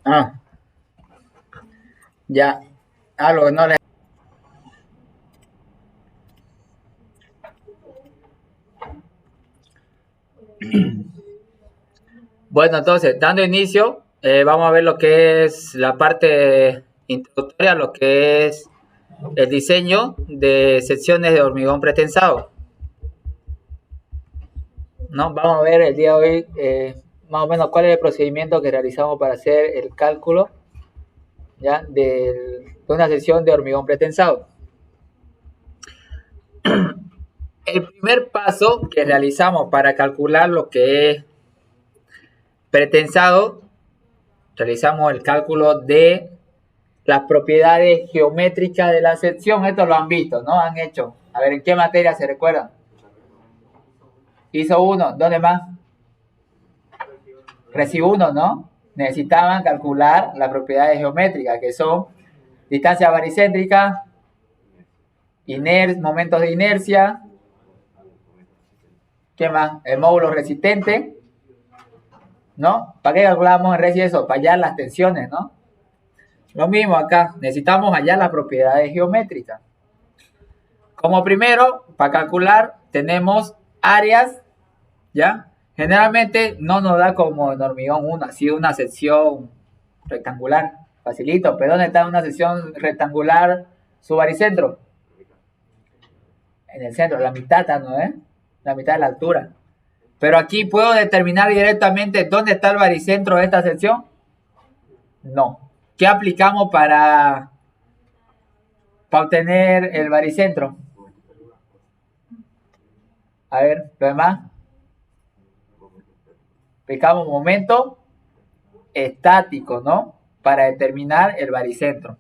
Ah, ya. Ah, lo que no le... Bueno, entonces, dando inicio, vamos a ver lo que es la parte introductoria, lo que es el diseño de secciones de hormigón pretensado. ¿No? Vamos a ver el día de hoy más o menos cuál es el procedimiento que realizamos para hacer el cálculo, ¿ya? De una sección de hormigón pretensado. El primer paso que realizamos para calcular lo que es pretensado, realizamos el cálculo de las propiedades geométricas de la sección. Esto lo han visto, ¿no? Han hecho. A ver, ¿en qué materia se recuerdan? Hizo uno. ¿Dónde más? Recibo uno, ¿no? Necesitaban calcular las propiedades geométricas, que son distancia baricéntrica, momentos de inercia, ¿qué más? El módulo resistente, ¿no? ¿Para qué calculamos en reci eso? Para hallar las tensiones, ¿no? Lo mismo acá, necesitamos hallar las propiedades geométricas. Como primero, para calcular, tenemos áreas, ¿ya? Generalmente no nos da como en hormigón 1, así una sección rectangular, facilito, pero ¿dónde está una sección rectangular su baricentro? En el centro, la mitad, ¿no? La mitad de la altura. Pero aquí puedo determinar directamente dónde está el baricentro de esta sección. No. ¿Qué aplicamos para obtener el baricentro? A ver, lo demás. Aplicamos momento estático, ¿no? Para determinar el baricentro.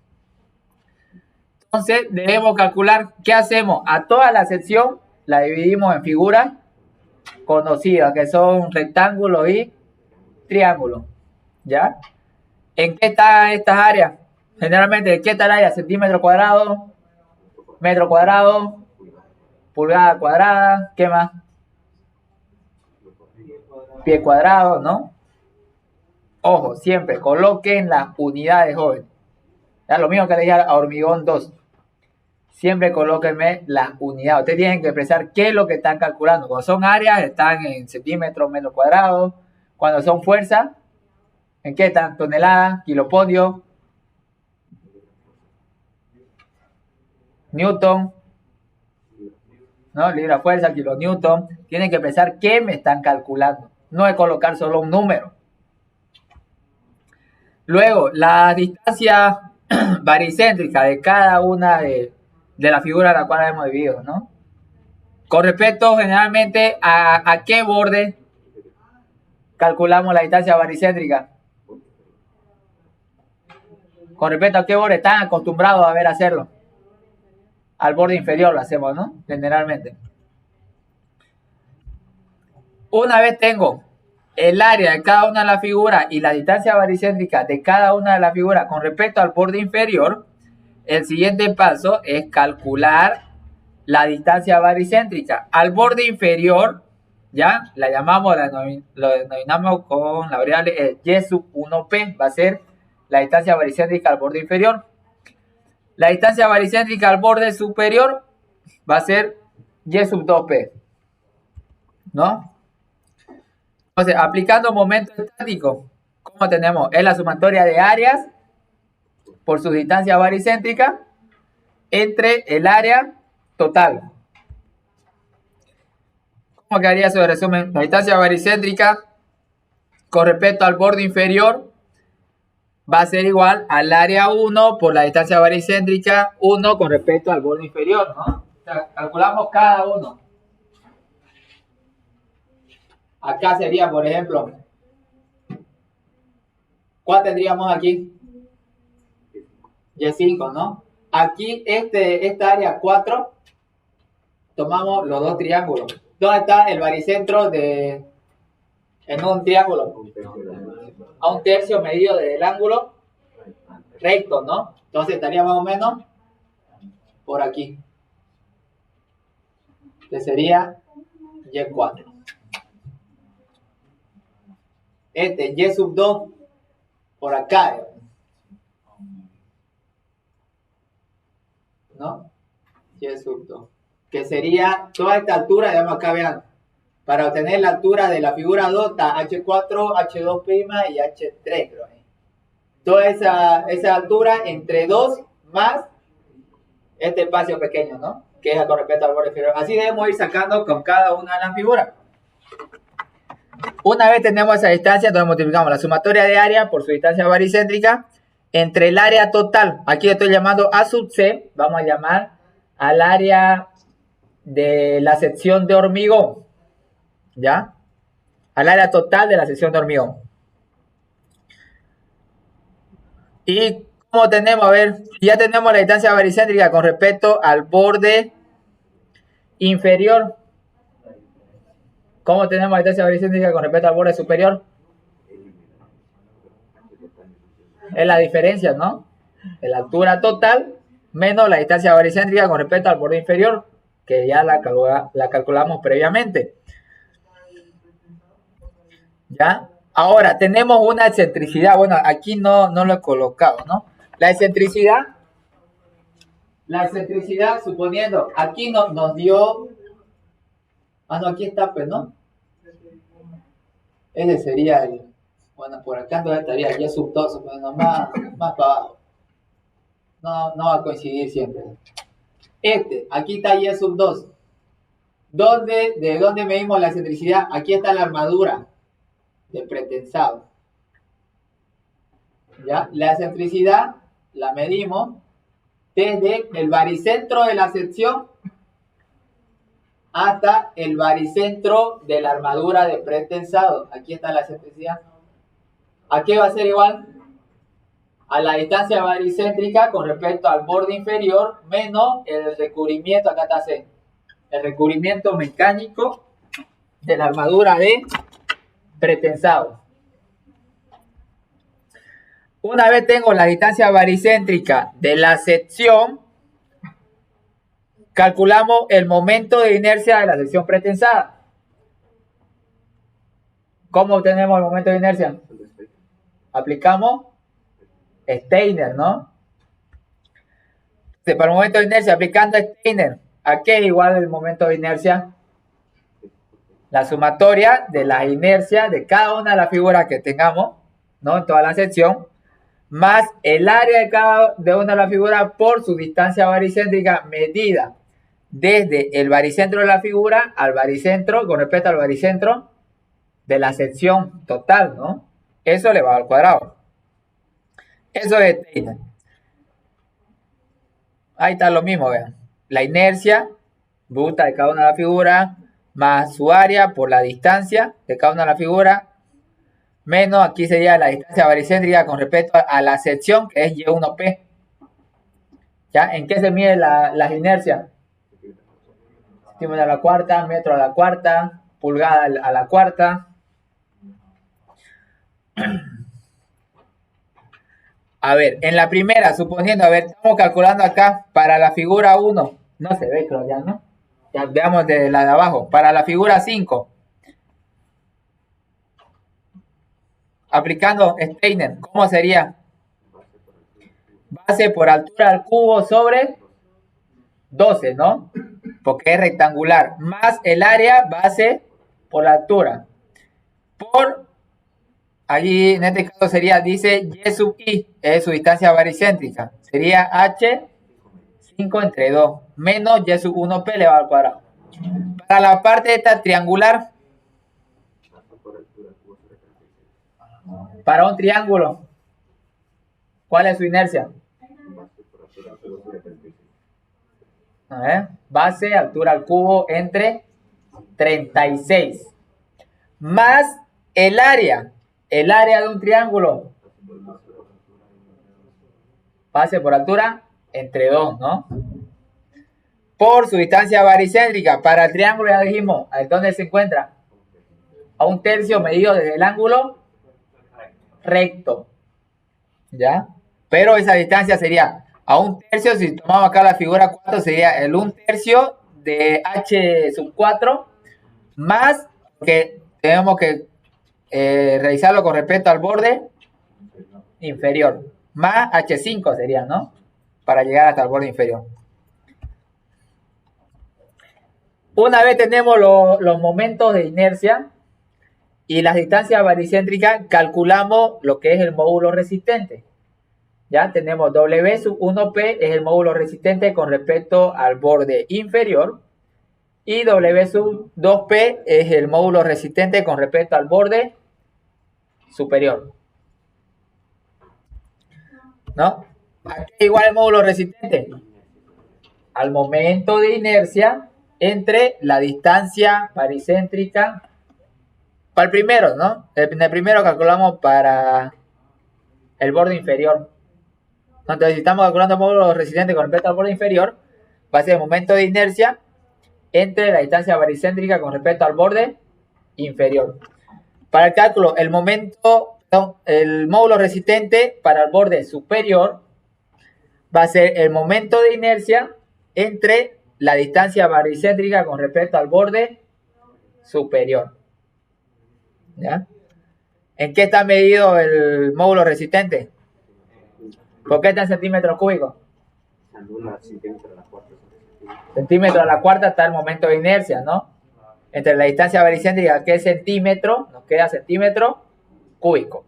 Entonces debemos calcular qué hacemos. A toda la sección la dividimos en figuras conocidas, que son rectángulo y triángulo. ¿Ya? ¿En qué están estas áreas? Generalmente, ¿en qué está el área? Centímetro cuadrado, metro cuadrado, pulgada cuadrada, ¿qué más? Pie cuadrado, ¿no? Ojo, siempre coloquen las unidades, joven. Ya, lo mismo que le dije a hormigón 2. Siempre colóquenme las unidades. Ustedes tienen que expresar qué es lo que están calculando. Cuando son áreas, están en centímetros, metros cuadrados. Cuando son fuerzas, ¿en qué están? Toneladas, kilopodios, newton, ¿no? Libra fuerza, kilonewton. Tienen que pensar qué me están calculando. No es colocar solo un número. Luego, la distancia baricéntrica de cada una de las figuras a la cual hemos dividido, ¿no? Con respecto generalmente a qué borde calculamos la distancia baricéntrica. Con respecto a qué borde están acostumbrados a ver hacerlo. Al borde inferior lo hacemos, ¿no? Generalmente. Una vez tengo el área de cada una de las figuras y la distancia baricéntrica de cada una de las figuras con respecto al borde inferior, el siguiente paso es calcular la distancia baricéntrica. Al borde inferior, ya, lo denominamos con la variable y sub 1p, va a ser la distancia baricéntrica al borde inferior. La distancia baricéntrica al borde superior va a ser y sub 2p, ¿no? Entonces, aplicando momento estático, ¿cómo tenemos? Es la sumatoria de áreas por su distancia baricéntrica entre el área total. ¿Cómo quedaría eso de resumen? La distancia baricéntrica con respecto al borde inferior va a ser igual al área 1 por la distancia baricéntrica 1 con respecto al borde inferior, ¿no? O sea, calculamos cada uno. Acá sería, por ejemplo, ¿cuál tendríamos aquí? Y5, ¿no? Aquí, esta área 4, tomamos los dos triángulos. ¿Dónde está el baricentro en un triángulo? A un tercio medido del ángulo recto, ¿no? Entonces estaría más o menos por aquí. Que sería Y4. Y sub 2 por acá, ¿no? Y sub 2, que sería toda esta altura, digamos acá, vean, para obtener la altura de la figura 2 está H4, H2' y H3, creo. Toda esa altura entre 2 más este espacio pequeño, ¿no? Que es con respecto al borde inferior. Así debemos ir sacando con cada una de las figuras. Una vez tenemos esa distancia, entonces multiplicamos la sumatoria de área por su distancia baricéntrica entre el área total. Aquí estoy llamando A sub C. Vamos a llamar al área de la sección de hormigón. ¿Ya? Al área total de la sección de hormigón. Y como tenemos, a ver, ya tenemos la distancia baricéntrica con respecto al borde inferior. ¿Cómo tenemos la distancia baricéntrica con respecto al borde superior? Es la diferencia, ¿no? De la altura total menos la distancia baricéntrica con respecto al borde inferior, que ya la calculamos previamente. ¿Ya? Ahora, tenemos una excentricidad. Bueno, aquí no lo he colocado, ¿no? La excentricidad, suponiendo, aquí nos dio... Ah, no, aquí está, pues, ¿no? Ese sería el... Bueno, por acá todavía estaría Y sub 2, suponiendo más para abajo. No va a coincidir siempre. Aquí está Y sub 2. ¿De dónde medimos la excentricidad? Aquí está la armadura de pretensado. ¿Ya? La excentricidad la medimos desde el baricentro de la sección hasta el baricentro de la armadura de pretensado. Aquí está la excentricidad. ¿A qué va a ser igual? A la distancia baricéntrica con respecto al borde inferior menos el recubrimiento, acá está C, el recubrimiento mecánico de la armadura de pretensado. Una vez tengo la distancia baricéntrica de la sección, calculamos el momento de inercia de la sección pretensada. ¿Cómo obtenemos el momento de inercia? Aplicamos Steiner, ¿no? Para el momento de inercia, aplicando Steiner, ¿a qué es igual el momento de inercia? La sumatoria de la inercia de cada una de las figuras que tengamos, ¿no? En toda la sección, más el área de cada una de las figuras por su distancia baricéntrica medida desde el baricentro de la figura al baricentro, con respecto al baricentro de la sección total, ¿no? Eso elevado al cuadrado. Eso es Steiner. Ahí está lo mismo, vean. La inercia bruta de cada una de las figuras más su área por la distancia de cada una de las figuras menos, aquí sería la distancia baricéntrica con respecto a la sección, que es Y1P. ¿Ya? ¿En qué se mide las inercias? Centímetro a la cuarta, metro a la cuarta, pulgada a la cuarta. A ver, en la primera, suponiendo, a ver, estamos calculando acá para la figura 1. No se ve, creo ya, ¿no? Ya veamos de la de abajo. Para la figura 5. Aplicando Steiner, ¿cómo sería? Base por altura al cubo sobre 12, ¿no? Porque es rectangular. Más el área base por la altura. Por, allí en este caso sería, dice Y sub I, es su distancia baricéntrica. Sería H 5 entre 2, menos Y sub 1P elevado al cuadrado. Para la parte esta triangular, para un triángulo, ¿cuál es su inercia? A ver, base, altura al cubo entre 36. Más el área de un triángulo. Base por altura entre 2, ¿no? Por su distancia baricéntrica. Para el triángulo ya dijimos, ¿dónde se encuentra? A 1/3 medido desde el ángulo recto. ¿Ya? Pero esa distancia sería a 1/3, si tomamos acá la figura 4, sería el 1/3 de H sub 4 más, que tenemos que realizarlo con respecto al borde inferior. Más H5 sería, ¿no? Para llegar hasta el borde inferior. Una vez tenemos los momentos de inercia y las distancias baricéntricas, calculamos lo que es el módulo resistente. Ya tenemos W sub 1P es el módulo resistente con respecto al borde inferior y W sub 2P es el módulo resistente con respecto al borde superior. ¿No? ¿A qué igual el módulo resistente? Al momento de inercia entre la distancia baricéntrica para el primero, ¿no? En el primero calculamos para el borde inferior. Entonces, si estamos calculando el módulo resistente con respecto al borde inferior, va a ser el momento de inercia entre la distancia baricéntrica con respecto al borde inferior. Para el cálculo, el módulo resistente para el borde superior va a ser el momento de inercia entre la distancia baricéntrica con respecto al borde superior. ¿Ya? ¿En qué está medido el módulo resistente? ¿Por qué está en centímetros cúbicos? Centímetro a la cuarta está el momento de inercia, ¿no? Entre la distancia baricéntrica, que es centímetro, nos queda centímetro cúbico.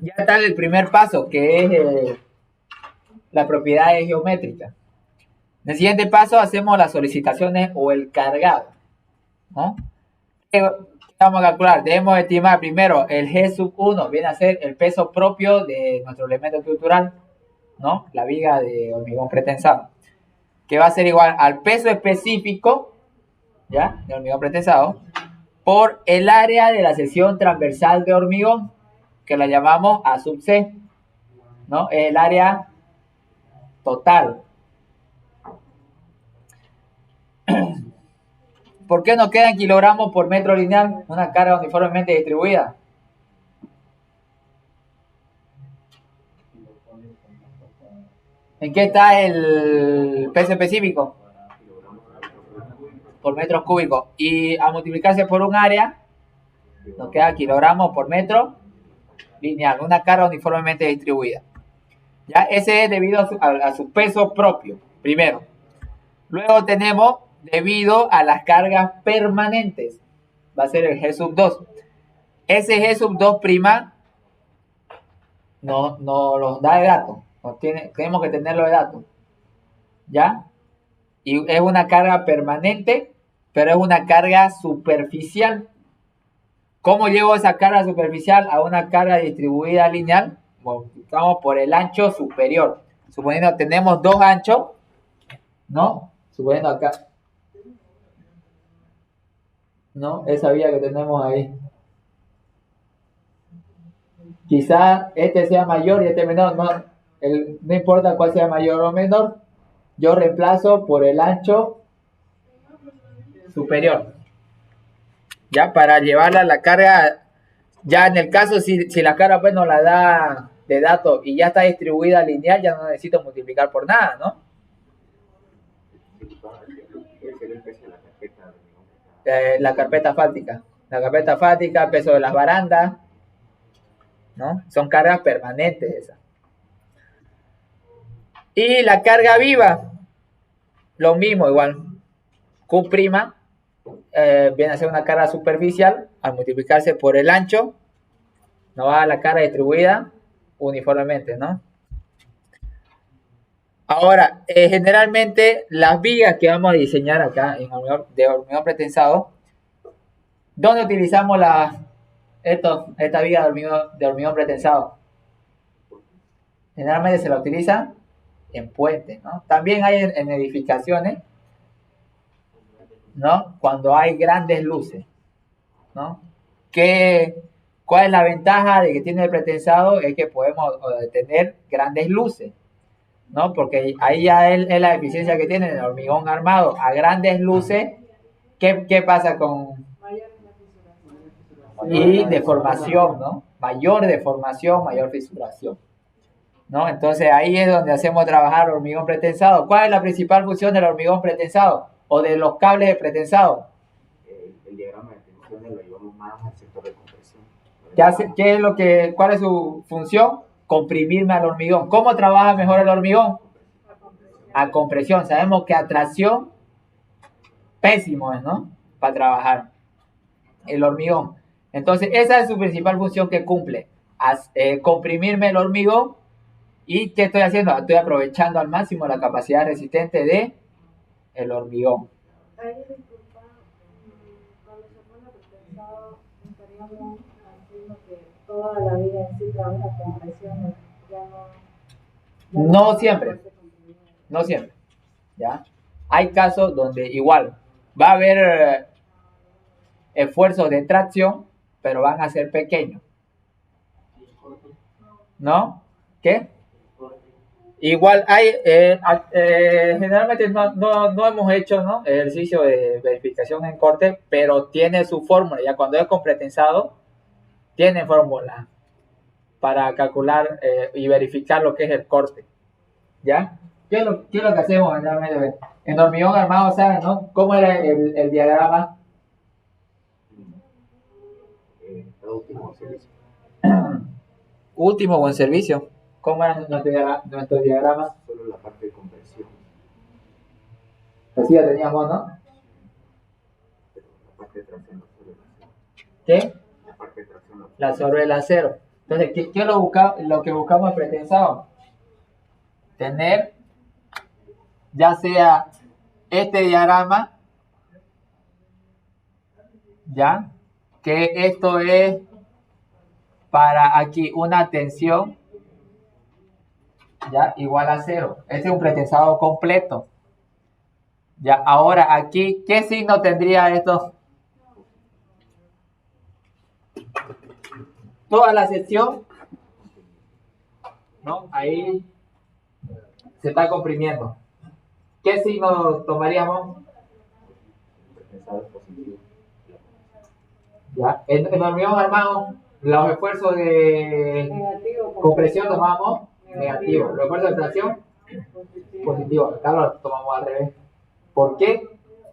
Ya está el primer paso, que es las propiedades geométricas. En el siguiente paso hacemos las solicitaciones o el cargado, ¿no? ¿Qué vamos a calcular? Debemos estimar primero el G sub 1, viene a ser el peso propio de nuestro elemento estructural, ¿no? La viga de hormigón pretensado, que va a ser igual al peso específico, ¿ya? De hormigón pretensado, por el área de la sección transversal de hormigón, que la llamamos A sub C, ¿no? Es el área total. ¿Por qué nos queda en kilogramos por metro lineal una carga uniformemente distribuida? ¿En qué está el peso específico? Por metros cúbicos. Y a multiplicarse por un área, nos queda kilogramos por metro lineal, una carga uniformemente distribuida. Ya, ese es debido a su peso propio, primero. Luego tenemos debido a las cargas permanentes, va a ser el G sub 2. Ese G sub 2' no los da de dato, tenemos que tenerlo de dato, ¿ya? Y es una carga permanente, pero es una carga superficial. ¿Cómo llevo esa carga superficial a una carga distribuida lineal? Multiplicamos por el ancho superior. Suponiendo que tenemos dos anchos, ¿no? Suponiendo acá, ¿no? Esa vía que tenemos ahí. Quizá este sea mayor y este menor, no importa cuál sea mayor o menor, yo reemplazo por el ancho superior, ya para llevarla a la carga. Ya en el caso si la carga pues nos la da de datos y ya está distribuida lineal, ya no necesito multiplicar por nada, ¿no? La carpeta asfáltica, peso de las barandas, ¿no? Son cargas permanentes esas. Y la carga viva, lo mismo, igual. Q' viene a ser una carga superficial, al multiplicarse por el ancho, nos va a la carga distribuida uniformemente, ¿no? Ahora, generalmente las vigas que vamos a diseñar acá de hormigón pretensado, ¿dónde utilizamos esta viga de hormigón pretensado? Generalmente se la utiliza en puentes, ¿no? También hay en edificaciones, ¿no? Cuando hay grandes luces, ¿no? ¿Cuál es la ventaja de que tiene el pretensado? Es que podemos tener grandes luces, ¿no? Porque ahí ya es la eficiencia que tiene el hormigón armado a grandes luces. ¿Qué pasa con? Y deformación, ¿no? Mayor deformación, mayor fisuración, ¿no? Entonces ahí es donde hacemos trabajar hormigón pretensado. ¿Cuál es la principal función del hormigón pretensado? O de los cables de pretensado. ¿Cuál es su función? Comprimirme al hormigón. ¿Cómo trabaja mejor el hormigón? A compresión. Sabemos que a tracción, pésimo es, ¿no? Para trabajar el hormigón. Entonces, esa es su principal función que cumple. Comprimirme el hormigón. ¿Y qué estoy haciendo? Estoy aprovechando al máximo la capacidad resistente de el hormigón. Ahí, disculpa, cuando se pone pretensado, estaríamos haciendo que toda la vida en sí trabaja con presiones, no siempre, no siempre, ¿ya? Hay casos donde igual va a haber esfuerzos de tracción, pero van a ser pequeños, ¿no? ¿Qué? Igual hay, generalmente no hemos hecho, ¿no?, ejercicio de verificación en corte, pero tiene su fórmula. Ya cuando es compretensado, tiene fórmula para calcular y verificar lo que es el corte. ¿Ya? ¿Qué es lo que hacemos generalmente? En hormigón armado, ¿saben, no? ¿Cómo era el diagrama? Último buen servicio. ¿Cómo era nuestro diagrama? Solo la parte de compresión. Así ya teníamos, ¿no? Pero la parte de tracción no sobre el acero. ¿Qué? La parte de tracción no. La sobre el acero. Entonces, ¿qué es lo que buscamos pretensado? Tener, ya sea este diagrama, ¿ya? Que esto es para aquí una tensión, ¿ya? Igual a 0. Este es un pretensado completo. Ya, ahora aquí, ¿qué signo tendría esto? Toda la sección, ¿no? Ahí se está comprimiendo. ¿Qué signo tomaríamos? Pretensado positivo. Ya, en hormigón armado, los esfuerzos de compresión tomamos negativo. Los esfuerzos de tracción, positivo. Acá lo tomamos al revés. ¿Por qué?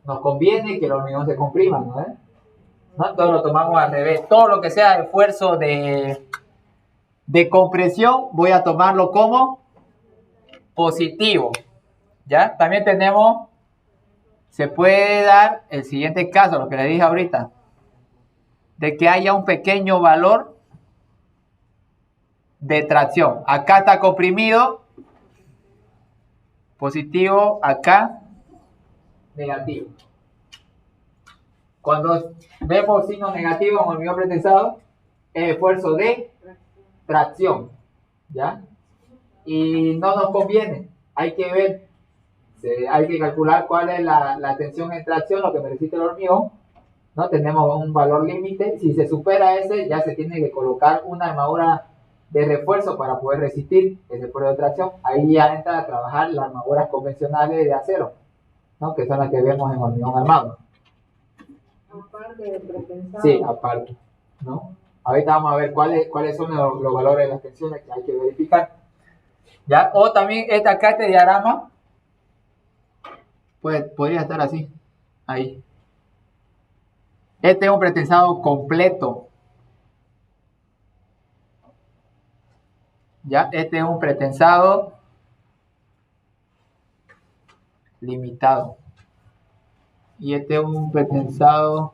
Nos conviene que el hormigón se comprima, ¿no? ¿No? Todo lo tomamos al revés. Todo lo que sea esfuerzo de compresión, voy a tomarlo como positivo. ¿Ya? También tenemos, se puede dar el siguiente caso, lo que le dije ahorita, de que haya un pequeño valor de tracción. Acá está comprimido, positivo, acá negativo. Cuando vemos signos negativos en hormigón pretensado, es esfuerzo de tracción, ¿ya? Y no nos conviene, hay que ver, hay que calcular cuál es la tensión en tracción, lo que necesita el hormigón, ¿no? Tenemos un valor límite, si se supera ese, ya se tiene que colocar una armadura de refuerzo para poder resistir ese esfuerzo de tracción. Ahí ya entra a trabajar las armaduras convencionales de acero, ¿no? Que son las que vemos en hormigón armado. Aparte de pretensado. Sí, aparte, ¿no? Ahorita vamos a ver cuáles son los valores de las tensiones que hay que verificar. ¿Ya? O también este diagrama, pues podría estar así, ahí. Este es un pretensado completo. ¿Ya? Este es un pretensado limitado. Y este es un pretensado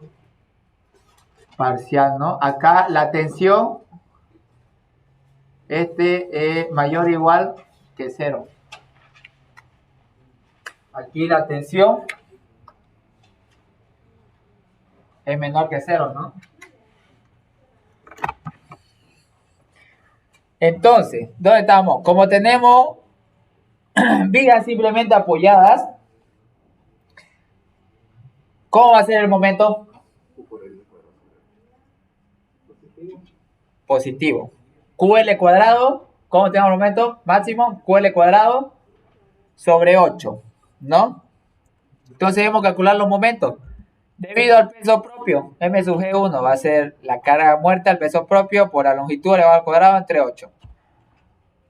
parcial, ¿no? Acá la tensión, este es mayor o igual que 0. Aquí la tensión es menor que 0, ¿no? Entonces, ¿dónde estamos? Como tenemos vigas simplemente apoyadas, ¿cómo va a ser el momento? Positivo. QL cuadrado, ¿cómo tenemos el momento? Máximo, QL cuadrado sobre 8, ¿no? Entonces debemos calcular los momentos. Debido al peso propio, M sub G1 va a ser la carga muerta al peso propio por la longitud elevado al cuadrado entre 8.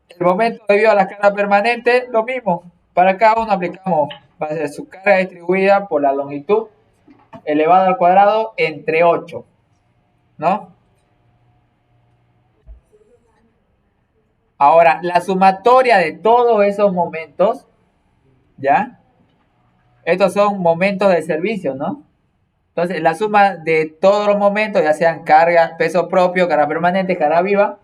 El momento debido a la carga permanente, lo mismo. Para cada uno aplicamos, va a ser su carga distribuida por la longitud elevado al cuadrado entre 8, ¿no? Ahora, la sumatoria de todos esos momentos, ¿ya? Estos son momentos de servicio, ¿no? Entonces, la suma de todos los momentos, ya sean carga, peso propio, carga permanente, carga viva,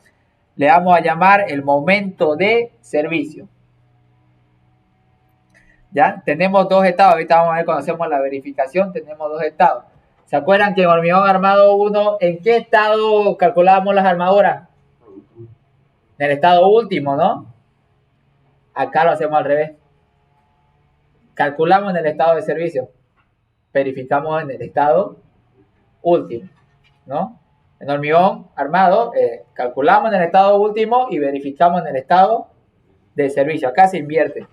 le vamos a llamar el momento de servicio. ¿Ya? Tenemos dos estados. Ahorita vamos a ver cuando hacemos la verificación, tenemos dos estados. ¿Se acuerdan que en hormigón armado 1, en qué estado calculábamos las armaduras? En el estado último, ¿no? Acá lo hacemos al revés. Calculamos en el estado de servicio. Verificamos en el estado último, ¿no? En hormigón armado, calculamos en el estado último y verificamos en el estado de servicio. Acá se invierte.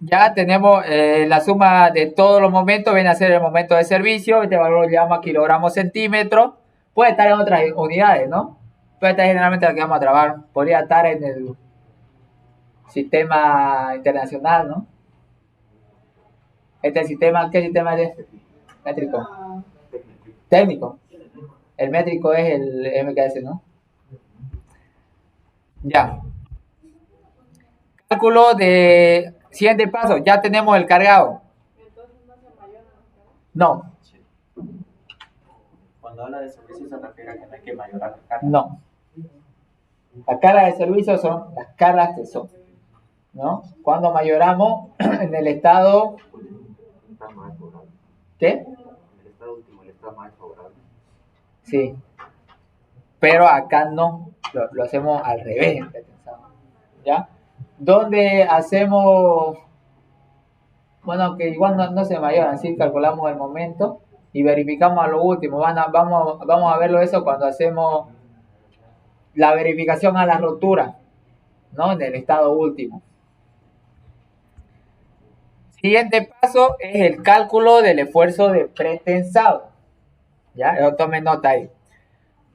Ya tenemos la suma de todos los momentos, viene a ser el momento de servicio. Este valor lo llama kilogramos centímetros. Puede estar en otras unidades, ¿no? Puede estar generalmente la que vamos a trabajar. Podría estar en el sistema internacional, ¿no? Este sistema, ¿qué sistema es? Métrico. Técnico. El métrico es el MKS, ¿no? Ya. Cálculo de siguiente paso. Ya tenemos el cargado. Entonces no se mayor, No. Cuando habla de servicio se refiere a que no hay que mayorar la carga. No. Las cargas de servicio son las cargas que son, ¿no? Cuando mayoramos en el estado, Está más favorable. ¿qué? En el estado último, el estado más favorable. Sí. Pero acá no, lo hacemos al revés, ¿ya? Donde hacemos, bueno, que igual no se mayoran, sí, calculamos el momento y verificamos a lo último. Vamos a verlo eso cuando hacemos la verificación a la rotura, ¿no? En el estado último. Siguiente paso es el cálculo del esfuerzo de pretensado. ¿Ya? Tomen nota ahí.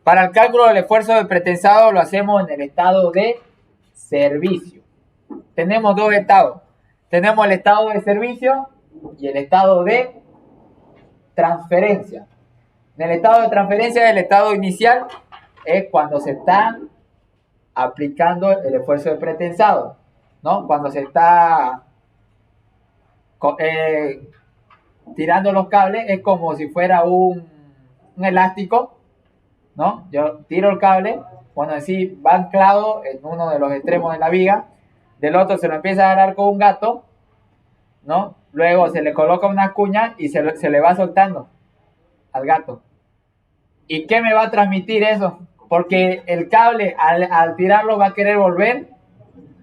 Para el cálculo del esfuerzo de pretensado lo hacemos en el estado de servicio. Tenemos dos estados. Tenemos el estado de servicio y el estado de transferencia. En el estado de transferencia, el estado inicial es cuando se está aplicando el esfuerzo de pretensado, ¿no? Cuando se está tirando los cables, es como si fuera un elástico, ¿no? Yo tiro el cable, bueno, así va anclado en uno de los extremos de la viga, del otro se lo empieza a agarrar con un gato, ¿no? Luego se le coloca una cuña y se le va soltando al gato. ¿Y qué me va a transmitir eso? Porque el cable al tirarlo va a querer volver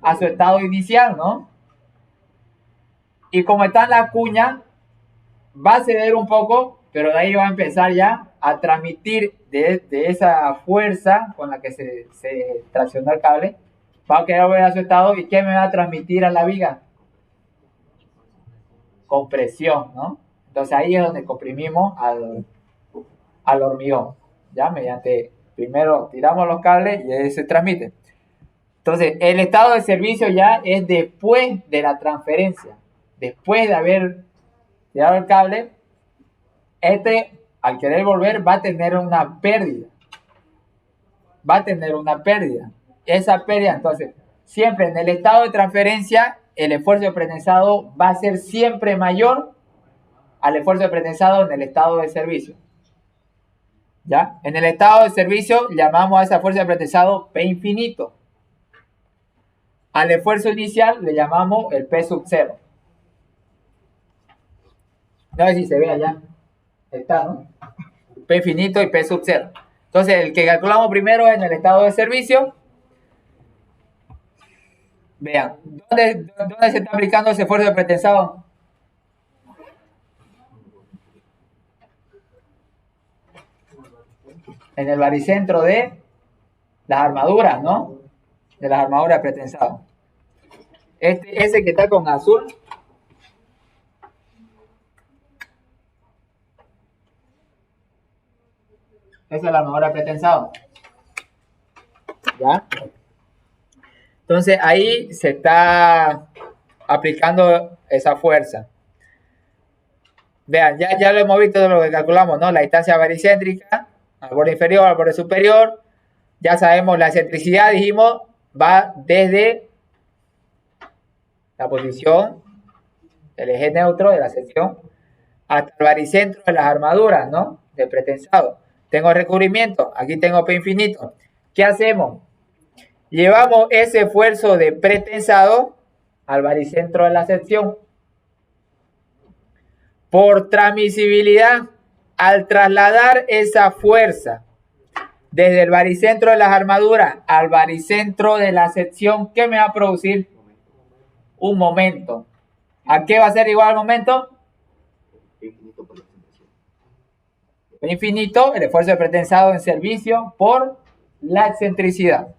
a su estado inicial, ¿no? Y como está en la cuña, va a ceder un poco, pero de ahí va a empezar ya a transmitir de esa fuerza con la que se traccionó el cable, va a querer volver a su estado. ¿Y qué me va a transmitir a la viga? Compresión, ¿no? Entonces ahí es donde comprimimos al hormigón, ¿ya? Mediante, primero tiramos los cables y ahí se transmite. Entonces, el estado de servicio ya es después de la transferencia. Después de haber tirado el cable, al querer volver, va a tener una pérdida. Esa pérdida, entonces, siempre en el estado de transferencia, el esfuerzo de pretensado va a ser siempre mayor al esfuerzo de pretensado en el estado de servicio. ¿Ya? En el estado de servicio llamamos a esa fuerza de pretensado P infinito. Al esfuerzo inicial le llamamos el P sub 0. No sé si se ve allá. Está, ¿no? P infinito y P sub 0. Entonces, el que calculamos primero es en el estado de servicio. Vean, ¿dónde se está aplicando ese esfuerzo de pretensado? En el baricentro de las armaduras, ¿no? De las armaduras de pretensado. Ese que está con azul. Esa es la armadura de pretensado. ¿Ya? Entonces ahí se está aplicando esa fuerza. Vean, ya lo hemos visto lo que calculamos, ¿no? La distancia baricéntrica al borde inferior, al borde superior. Ya sabemos la excentricidad, dijimos, va desde la posición del eje neutro de la sección hasta el baricentro de las armaduras, ¿no? De pretensado. Tengo recubrimiento, aquí tengo P infinito. ¿Qué hacemos? Llevamos ese esfuerzo de pretensado al baricentro de la sección. Por transmisibilidad, al trasladar esa fuerza desde el baricentro de las armaduras al baricentro de la sección, ¿qué me va a producir? Un momento. ¿A qué va a ser igual al momento? Infinito por la excentricidad. Infinito, el esfuerzo de pretensado en servicio por la excentricidad,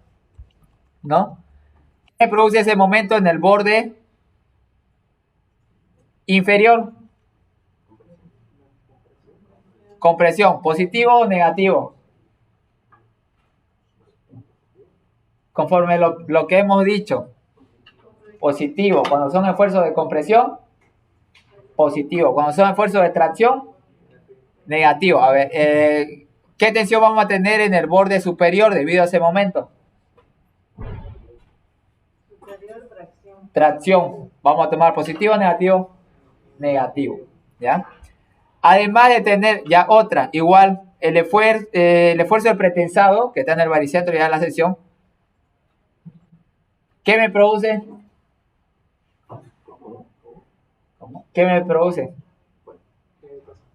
¿no? ¿Qué produce ese momento en el borde inferior? Compresión, ¿positivo o negativo? Conforme lo que hemos dicho, positivo. Cuando son esfuerzos de compresión, positivo. Cuando son esfuerzos de tracción, negativo. A ver, ¿qué tensión vamos a tener en el borde superior debido a ese momento? Superior tracción. Tracción. Vamos a tomar positivo o negativo. Negativo. ¿Ya? Además de tener ya otra, igual el esfuerzo del pretensado que está en el baricentro ya en la sección, ¿qué me produce? ¿Cómo? ¿Qué me produce?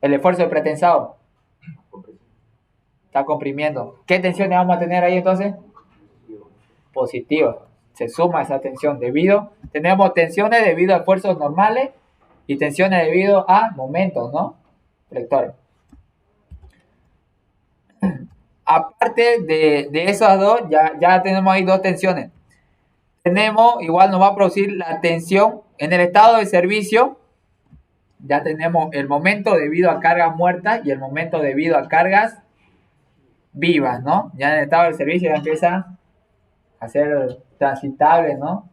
El esfuerzo del pretensado. Está comprimiendo. ¿Qué tensiones vamos a tener ahí entonces? Positivo. Se suma esa tensión tenemos tensiones debido a esfuerzos normales y tensiones debido a momentos, ¿no? Flectores. Aparte de esas dos, ya tenemos ahí dos tensiones. Igual nos va a producir la tensión en el estado de servicio. Ya tenemos el momento debido a cargas muertas y el momento debido a cargas vivas, ¿no? Ya en el estado de servicio ya empieza a ser transitable, ¿no?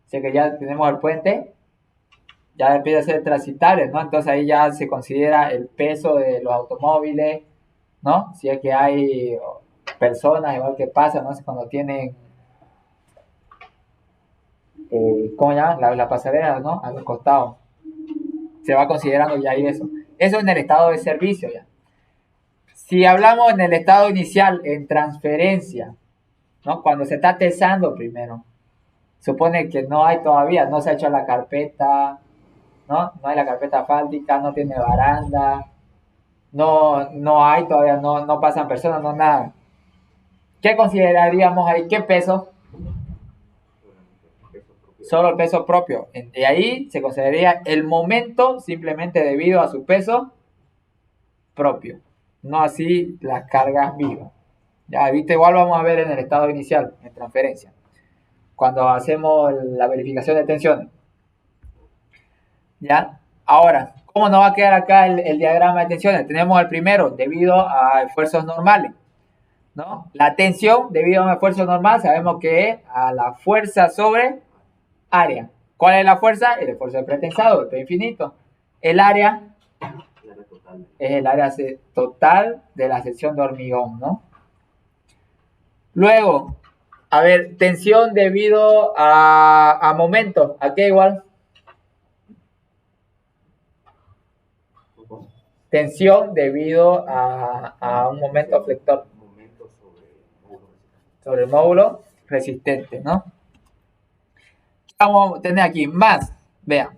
Así que ya tenemos el puente, ya empieza a ser transitable, ¿no? Entonces ahí ya se considera el peso de los automóviles, ¿no? Si es que hay personas, igual que pasa, ¿no? Cuando tienen, ¿cómo llaman? La pasarela, ¿no? A los costados. Se va considerando ya ahí eso. Eso en el estado de servicio ya. Si hablamos en el estado inicial, en transferencia, ¿no? Cuando se está tensando primero, supone que no hay todavía, no se ha hecho la carpeta, ¿no? No hay la carpeta asfáltica, no tiene baranda, no hay todavía, no pasan personas, no nada. ¿Qué consideraríamos ahí? ¿Qué peso? Solo el peso propio. Y ahí se consideraría el momento simplemente debido a su peso propio, no así las cargas vivas. Ya, viste, igual vamos a ver en el estado inicial, en transferencia, cuando hacemos la verificación de tensiones. ¿Ya? Ahora, ¿cómo nos va a quedar acá el diagrama de tensiones? Tenemos el primero, debido a esfuerzos normales, ¿no? La tensión, debido a un esfuerzo normal, sabemos que es a la fuerza sobre área. ¿Cuál es la fuerza? El esfuerzo de pretensado, el P infinito. El área es el área total de la sección de hormigón, ¿no? Luego, a ver, tensión debido a momento. ¿A qué igual? Tensión debido a un momento flector. Sobre el módulo resistente, ¿no? Vamos a tener aquí más. Vean.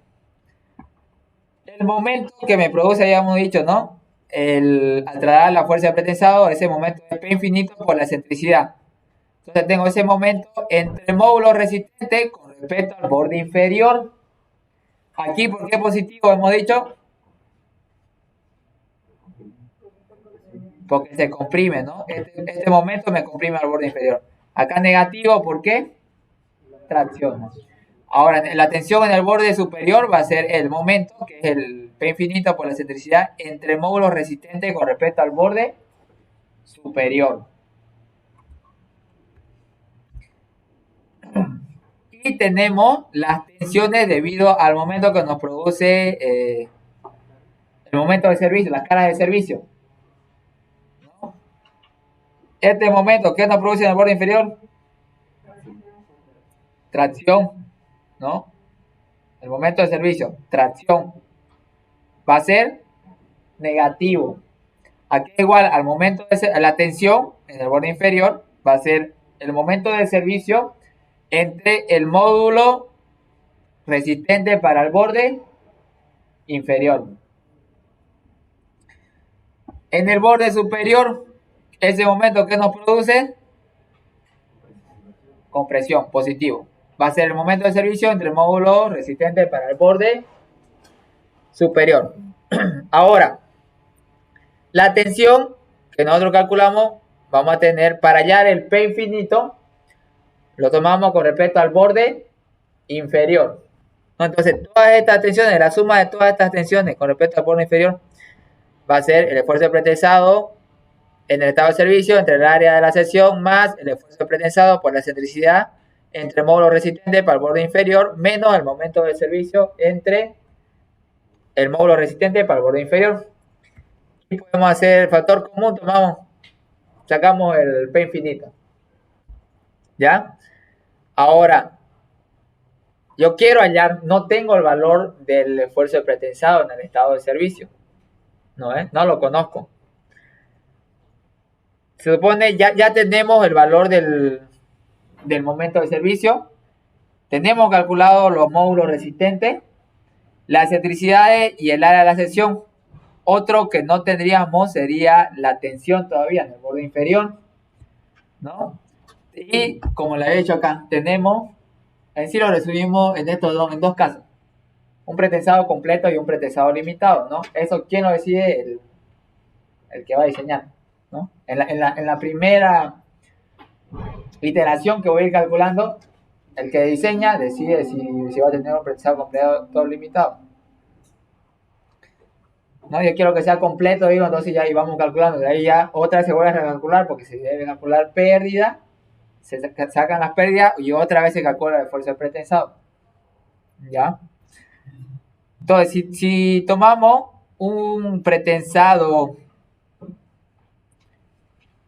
El momento que me produce, ya hemos dicho, ¿no? Al trasladar la fuerza de pretensado, ese momento es P infinito por la excentricidad. Entonces tengo ese momento entre el módulo resistente con respecto al borde inferior. Aquí, ¿por qué positivo hemos dicho? Porque se comprime, ¿no? Este momento me comprime al borde inferior. Acá negativo, ¿por qué? Tracción. Ahora, la tensión en el borde superior va a ser el momento, que es el P infinito por la excentricidad, entre el módulo resistente con respecto al borde superior. Y tenemos las tensiones debido al momento que nos produce El momento de servicio, las caras de servicio. ¿No? Este momento, ¿qué nos produce en el borde inferior? Tracción, ¿no? El momento de servicio, tracción, va a ser negativo. Aquí igual al momento de la tensión en el borde inferior va a ser el momento de servicio entre el módulo resistente para el borde inferior. En el borde superior, ese momento que nos produce compresión, positivo. Va a ser el momento de servicio entre el módulo resistente para el borde superior. Ahora, la tensión que nosotros calculamos, vamos a tener para hallar el P infinito, lo tomamos con respecto al borde inferior. Entonces, todas estas tensiones, la suma de todas estas tensiones con respecto al borde inferior, va a ser el esfuerzo pretensado en el estado de servicio entre el área de la sección más el esfuerzo pretensado por la excentricidad entre el módulo resistente para el borde inferior menos el momento de servicio entre el módulo resistente para el borde inferior. Y podemos hacer el factor común, sacamos el P infinito. ¿Ya? Ahora, yo quiero hallar, no tengo el valor del esfuerzo pretensado en el estado de servicio. No lo conozco. Se supone ya tenemos el valor del momento de servicio. Tenemos calculado los módulos resistentes, las excentricidades y el área de la sección. Otro que no tendríamos sería la tensión todavía en el borde inferior, ¿no? Y como le he dicho acá, tenemos, en sí lo resumimos en en dos casos. Un pretensado completo y un pretensado limitado, ¿no? Eso, ¿quién lo decide? El que va a diseñar, ¿no? En la primera iteración que voy a ir calculando, el que diseña decide si va a tener un pretensado completo o limitado. No, yo quiero que sea completo, digo, entonces ya íbamos calculando. De ahí ya otra vez se vuelve a recalcular porque se debe calcular pérdida, se sacan las pérdidas y otra vez se calcula el esfuerzo del pretensado. ¿Ya? Entonces, si tomamos un pretensado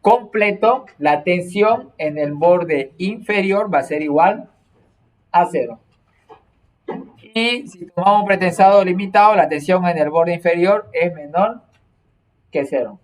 completo, la tensión en el borde inferior va a ser igual a 0. Y si tomamos un pretensado limitado, la tensión en el borde inferior es menor que 0.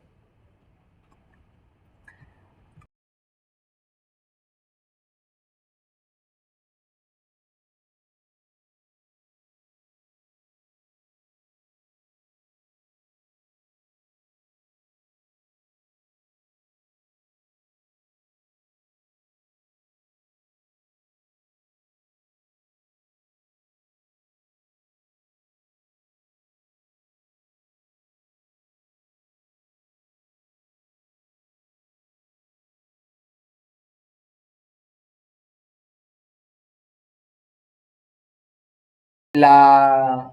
La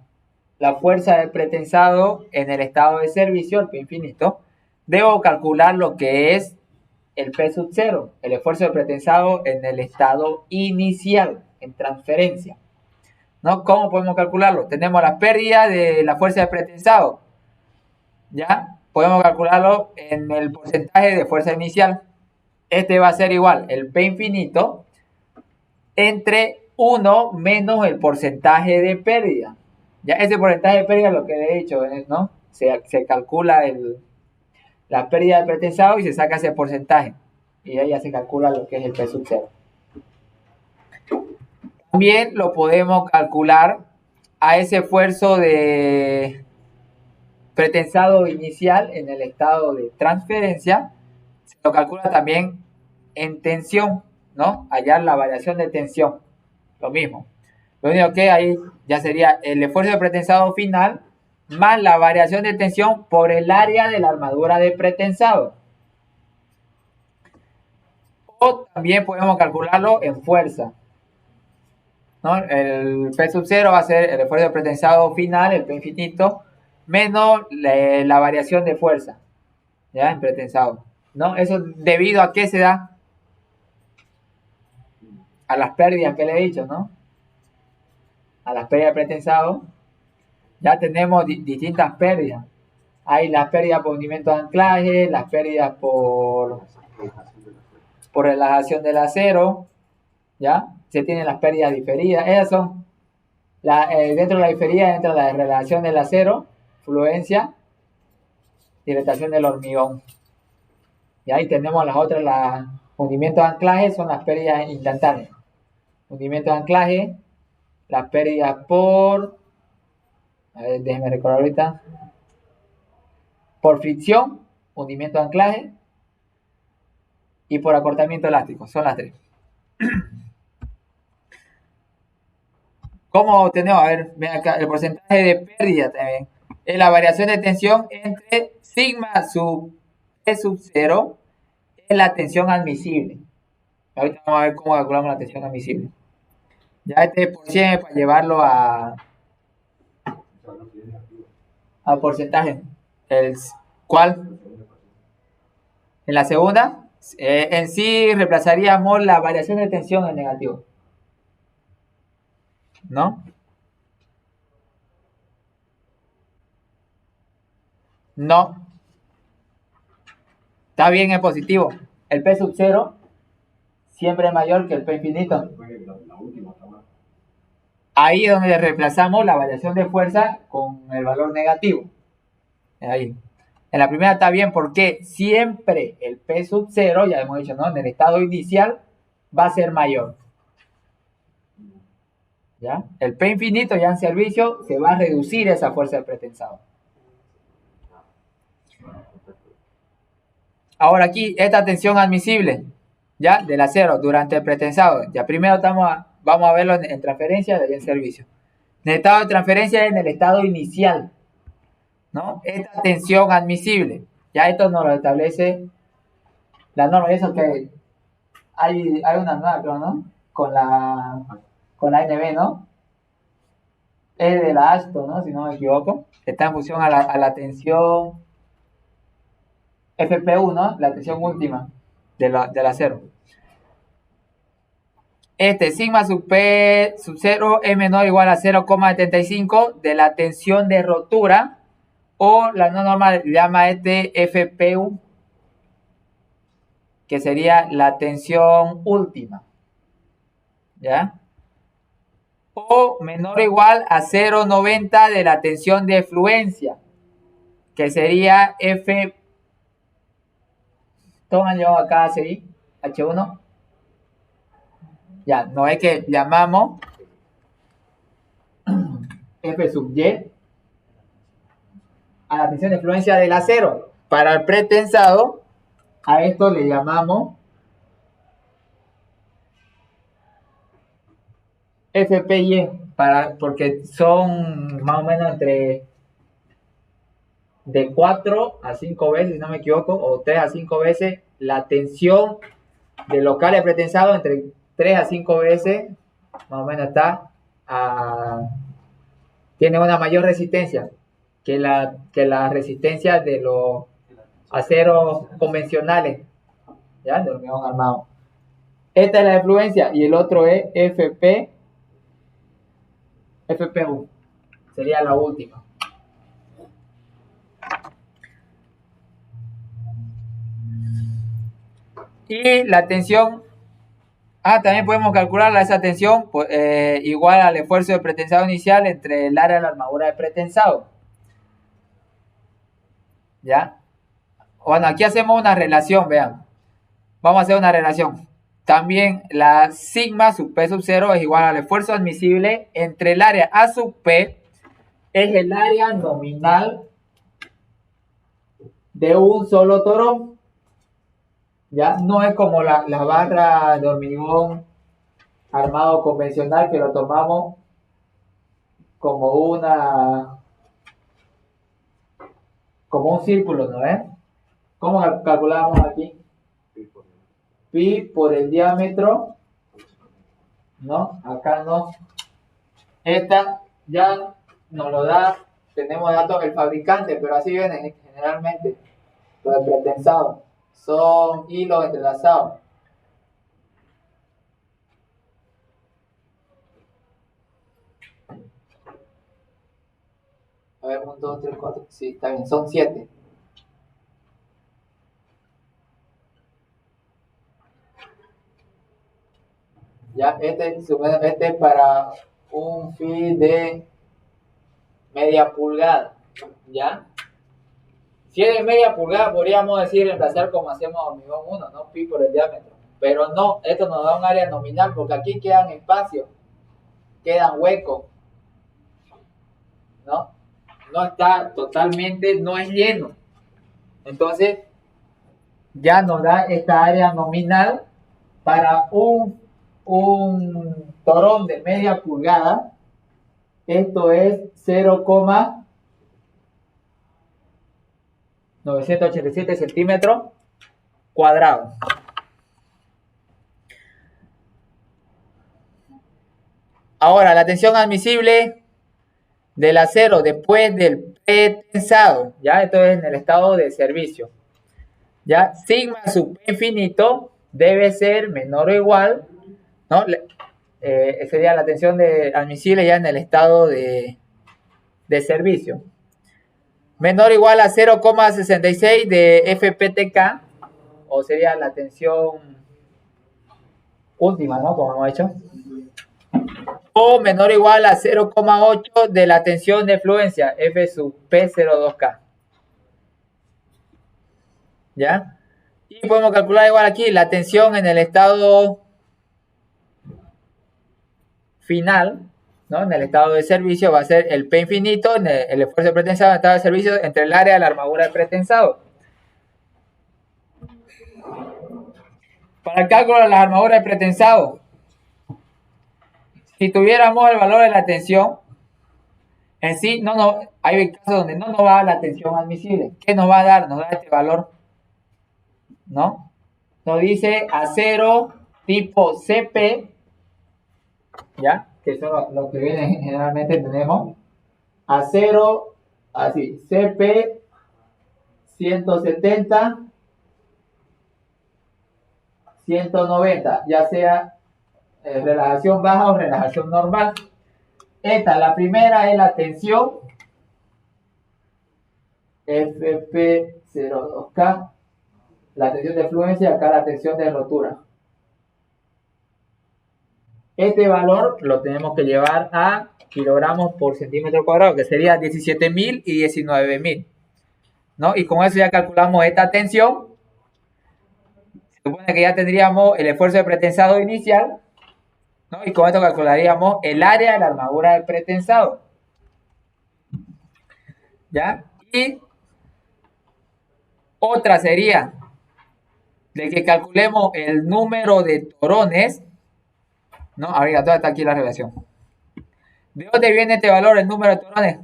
fuerza del pretensado en el estado de servicio, el P infinito, debo calcular lo que es el P sub 0, el esfuerzo del pretensado en el estado inicial, en transferencia. ¿No? ¿Cómo podemos calcularlo? Tenemos la pérdida de la fuerza del pretensado. ¿Ya? Podemos calcularlo en el porcentaje de fuerza inicial. Este va a ser igual, el P infinito, entre 1 menos el porcentaje de pérdida. Ya ese porcentaje de pérdida, lo que le he dicho, ¿no? Se calcula la pérdida del pretensado y se saca ese porcentaje. Y ahí ya se calcula lo que es el P sub 0. También lo podemos calcular a ese esfuerzo de pretensado inicial en el estado de transferencia. Se lo calcula también en tensión, ¿no? Hallar la variación de tensión. Lo mismo. Lo único que ahí ya sería el esfuerzo de pretensado final más la variación de tensión por el área de la armadura de pretensado. O también podemos calcularlo en fuerza, ¿no? El P sub 0 va a ser el esfuerzo de pretensado final, el P infinito, menos la variación de fuerza, ¿ya? En pretensado, ¿no? Eso debido a qué se da, a las pérdidas que le he dicho, ¿no? A las pérdidas de pretensado, ya tenemos distintas pérdidas. Hay las pérdidas por hundimiento de anclaje, las pérdidas por relajación del acero, ¿ya? Se tienen las pérdidas diferidas. Esas son, dentro de la diferida entra la relajación del acero, fluencia, dilatación del hormigón. Y ahí tenemos las otras, las hundimientos de anclaje son las pérdidas instantáneas. Hundimiento de anclaje, las pérdidas por, a ver, déjenme recordar ahorita, por fricción, hundimiento de anclaje y por acortamiento elástico, son las tres. ¿Cómo obtenemos? A ver, ven acá, el porcentaje de pérdida también. Es la variación de tensión entre sigma sub P sub 0 es la tensión admisible. Ahorita vamos a ver cómo calculamos la tensión admisible. Ya este por 100 es para llevarlo a porcentaje. ¿Cuál? En la segunda, en sí reemplazaríamos la variación de tensión en negativo. ¿No? No. Está bien en positivo. El P sub 0 siempre es mayor que el P infinito. Ahí es donde reemplazamos la variación de fuerza con el valor negativo. Ahí. En la primera está bien porque siempre el P sub 0, ya hemos dicho, ¿no? En el estado inicial va a ser mayor. ¿Ya? El P infinito ya en servicio se va a reducir esa fuerza de pretensado. Ahora aquí, esta tensión admisible, ¿ya? Del acero durante el pretensado. Ya primero vamos a verlo en transferencia y en servicio. En el estado de transferencia es en el estado inicial, ¿no? Esta tensión admisible. Ya esto nos lo establece la norma. Eso que hay una nueva, creo, ¿no? Con la NB, ¿no? Es de la ASTO, ¿no? Si no me equivoco. Está en función a la tensión FPU, ¿no? La tensión última del acero. Sigma sub P sub 0 es menor o igual a 0,75 de la tensión de rotura, o la no norma llama FPU, que sería la tensión última, ¿ya? O menor o igual a 0,90 de la tensión de fluencia, que sería F. Toman yo acá así, H1. Ya, no es que llamamos F sub Y a la tensión de fluencia del acero. Para el pretensado, a esto le llamamos FPY, porque son más o menos de 4 a 5 veces, si no me equivoco, o 3 a 5 veces la tensión del local de pretensado, entre 3 a 5 veces, más o menos tiene una mayor resistencia que la resistencia de los aceros convencionales, ¿ya? De hormigón armado. Esta es la de fluencia y el otro es FPU. Sería la última. Y la tensión, también podemos calcular esa tensión igual al esfuerzo de pretensado inicial entre el área de la armadura de pretensado. ¿Ya? Bueno, aquí hacemos una relación, vean. Vamos a hacer una relación. También la sigma sub P sub 0 es igual al esfuerzo admisible entre el área A sub P, es el área nominal de un solo torón. Ya no es como la barra de hormigón armado convencional, que lo tomamos como como un círculo, ¿no es? ¿Cómo calculamos aquí? Pi por el diámetro, ¿no? Acá no. Esta ya nos lo da, tenemos datos del fabricante, pero así vienen generalmente los pretensados. Son hilos entrelazados. A ver, 1, 2, 3, 4. Sí, está bien, son 7. Ya, este es para un feed de media pulgada. ¿Ya? Si es de media pulgada, podríamos decir reemplazar como hacemos hormigón 1, ¿no? Pi por el diámetro. Pero no, esto nos da un área nominal porque aquí quedan espacios, quedan huecos, ¿no? No está totalmente, no es lleno. Entonces, ya nos da esta área nominal para un torón de media pulgada. Esto es 0,987 centímetros cuadrados. Ahora, la tensión admisible del acero después del pretensado, ya esto es en el estado de servicio, ya sigma sub P infinito debe ser menor o igual, ¿no? Sería la tensión admisible ya en el estado de servicio, menor o igual a 0,66 de FPTK, o sería la tensión última, ¿no? Como hemos hecho. O menor o igual a 0,8 de la tensión de fluencia F sub P02K. ¿Ya? Y podemos calcular igual aquí la tensión en el estado final, ¿no? En el estado de servicio va a ser el P infinito, en el esfuerzo de pretensado en el estado de servicio entre el área de la armadura de pretensado. Para el cálculo de las armaduras de pretensado, si tuviéramos el valor de la tensión, en sí, hay casos donde no nos va a dar la tensión admisible. ¿Qué nos va a dar? Nos da este valor, ¿no? Nos dice acero tipo CP, ¿ya? Que son los que vienen generalmente tenemos. Acero, así, CP 170, 190, ya sea relajación baja o relajación normal. La primera es la tensión FP02K, la tensión de fluencia, acá la tensión de rotura. Este valor lo tenemos que llevar a kilogramos por centímetro cuadrado, que sería 17.000 y 19.000, ¿no? Y con eso ya calculamos esta tensión. Se supone que ya tendríamos el esfuerzo de pretensado inicial, ¿no? Y con esto calcularíamos el área de la armadura del pretensado. ¿Ya? Y otra sería de que calculemos el número de torones, ¿no? Ahorita toda está aquí la relación. ¿De dónde viene este valor, el número de torones?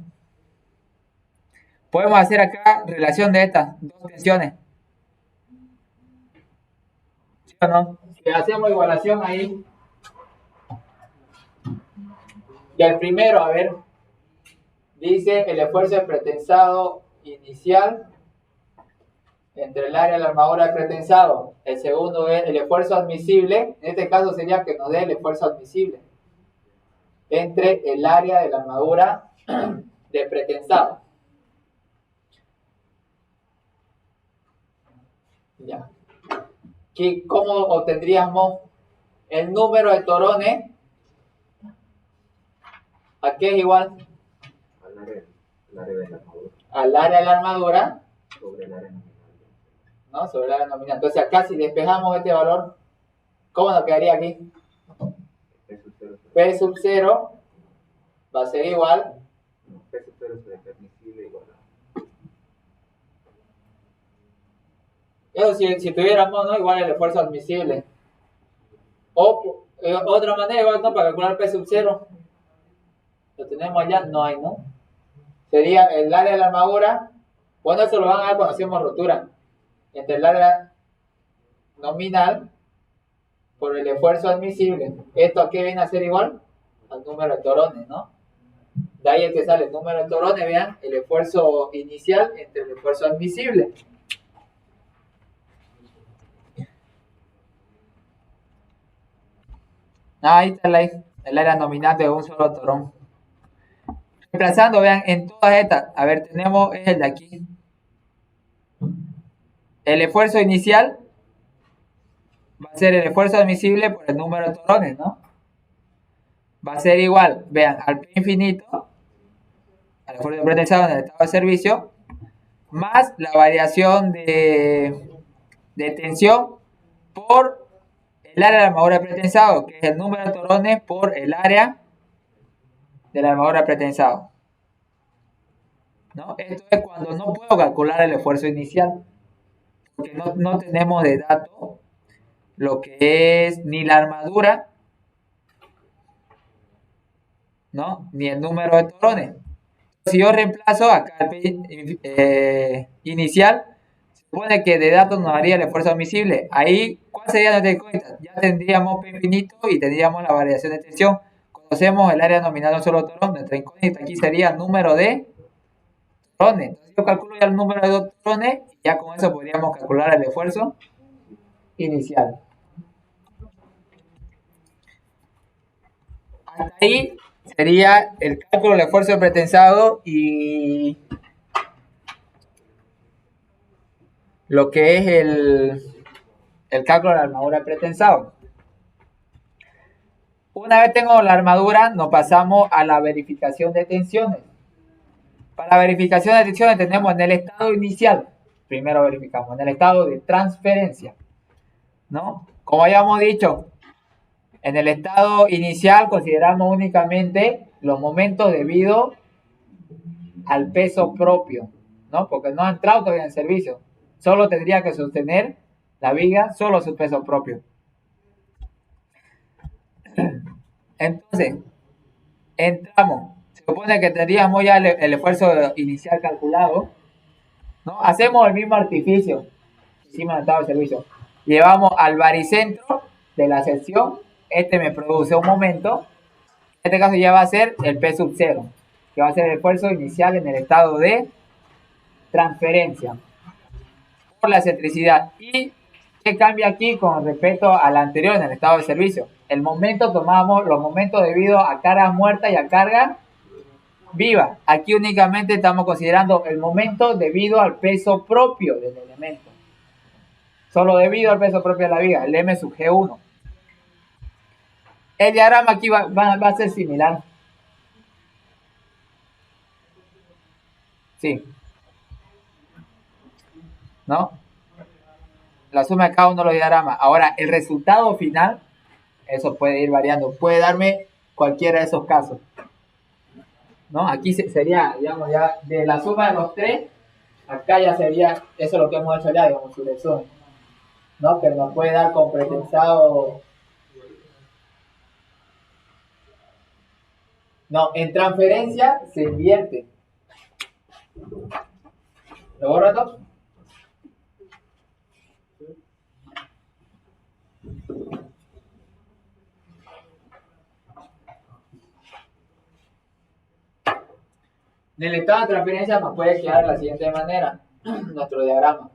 Podemos hacer acá relación de estas dos tensiones. ¿Sí o no? Si hacemos igualación ahí. Y el primero, a ver, dice el esfuerzo de pretensado inicial entre el área de la armadura de pretensado. El segundo es el esfuerzo admisible. En este caso sería que nos dé el esfuerzo admisible entre el área de la armadura de pretensado. Ya. ¿Cómo obtendríamos el número de torones? ¿A qué es igual? Al área de la armadura. Sobre el área nominal. ¿No? Sobre el área nominal. Entonces acá si despejamos este valor, ¿cómo nos quedaría aquí? P sub 0 va a ser igual. No, P sub 0 será admisible igual a... Eso si tuviéramos, ¿no? Igual el esfuerzo admisible. O otra manera igual, ¿no? Para calcular P sub 0. Lo tenemos allá, no hay, ¿no? Sería el área de la armadura. Bueno, eso lo van a ver cuando hacemos rotura. Entre el área nominal por el esfuerzo admisible. ¿Esto a qué viene a ser igual? Al número de torones, ¿no? De ahí es que sale el número de torones, vean, el esfuerzo inicial entre el esfuerzo admisible. Ahí está el área nominal de un solo torón. Reemplazando, vean, en todas estas, a ver, tenemos el de aquí. El esfuerzo inicial va a ser el esfuerzo admisible por el número de torones, ¿no? Va a ser igual, vean, al P infinito, al esfuerzo pretensado en el estado de servicio, más la variación de tensión por el área de la armadura de pretensado, que es el número de torones por el área de la armadura de pretensado, ¿no? Esto es cuando no puedo calcular el esfuerzo inicial, porque no tenemos de dato lo que es ni la armadura, ¿no? Ni el número de torones. Si yo reemplazo acá el P inicial, se supone que de datos nos daría el esfuerzo admisible. Ahí, ¿cuál sería nuestra incógnita? Ya tendríamos P infinito y tendríamos la variación de tensión. Conocemos el área nominal de un solo torón. Nuestra incógnita aquí sería el número de torones. Entonces yo calculo ya el número de dos torones y ya con eso podríamos calcular el esfuerzo inicial. Hasta ahí sería el cálculo del esfuerzo pretensado y lo que es el cálculo de la armadura pretensado. Una vez tengo la armadura, nos pasamos a la verificación de tensiones. Para la verificación de tensiones tenemos en el estado inicial, primero verificamos, en el estado de transferencia, ¿no? Como habíamos dicho, en el estado inicial consideramos únicamente los momentos debido al peso propio, ¿no? Porque no ha entrado todavía en servicio. Solo tendría que sostener la viga, solo su peso propio. Entonces, entramos. Se supone que tendríamos ya el esfuerzo inicial calculado, ¿no? Hacemos el mismo artificio. Hicimos el estado de servicio. Llevamos al baricentro de la sección. Este me produce un momento. En este caso ya va a ser el P sub 0, que va a ser el esfuerzo inicial en el estado de transferencia por la excentricidad. ¿Y qué cambia aquí con respecto al anterior en el estado de servicio? El momento, tomamos los momentos debido a carga muerta y a carga viva. Aquí únicamente estamos considerando el momento debido al peso propio del elemento. Solo debido al peso propio de la viga, el M sub G1. El diagrama aquí va a ser similar. Sí. ¿No? La suma de cada uno de los diagramas. Ahora, el resultado final, eso puede ir variando. Puede darme cualquiera de esos casos. ¿No? Aquí sería, digamos, ya de la suma de los tres, acá ya sería, eso es lo que hemos hecho ya, digamos, su resumen. ¿No? Que nos puede dar con pretensado. No, en transferencia se invierte. ¿Lo borro todo? En el estado de transferencia nos puede quedar de la siguiente manera nuestro diagrama.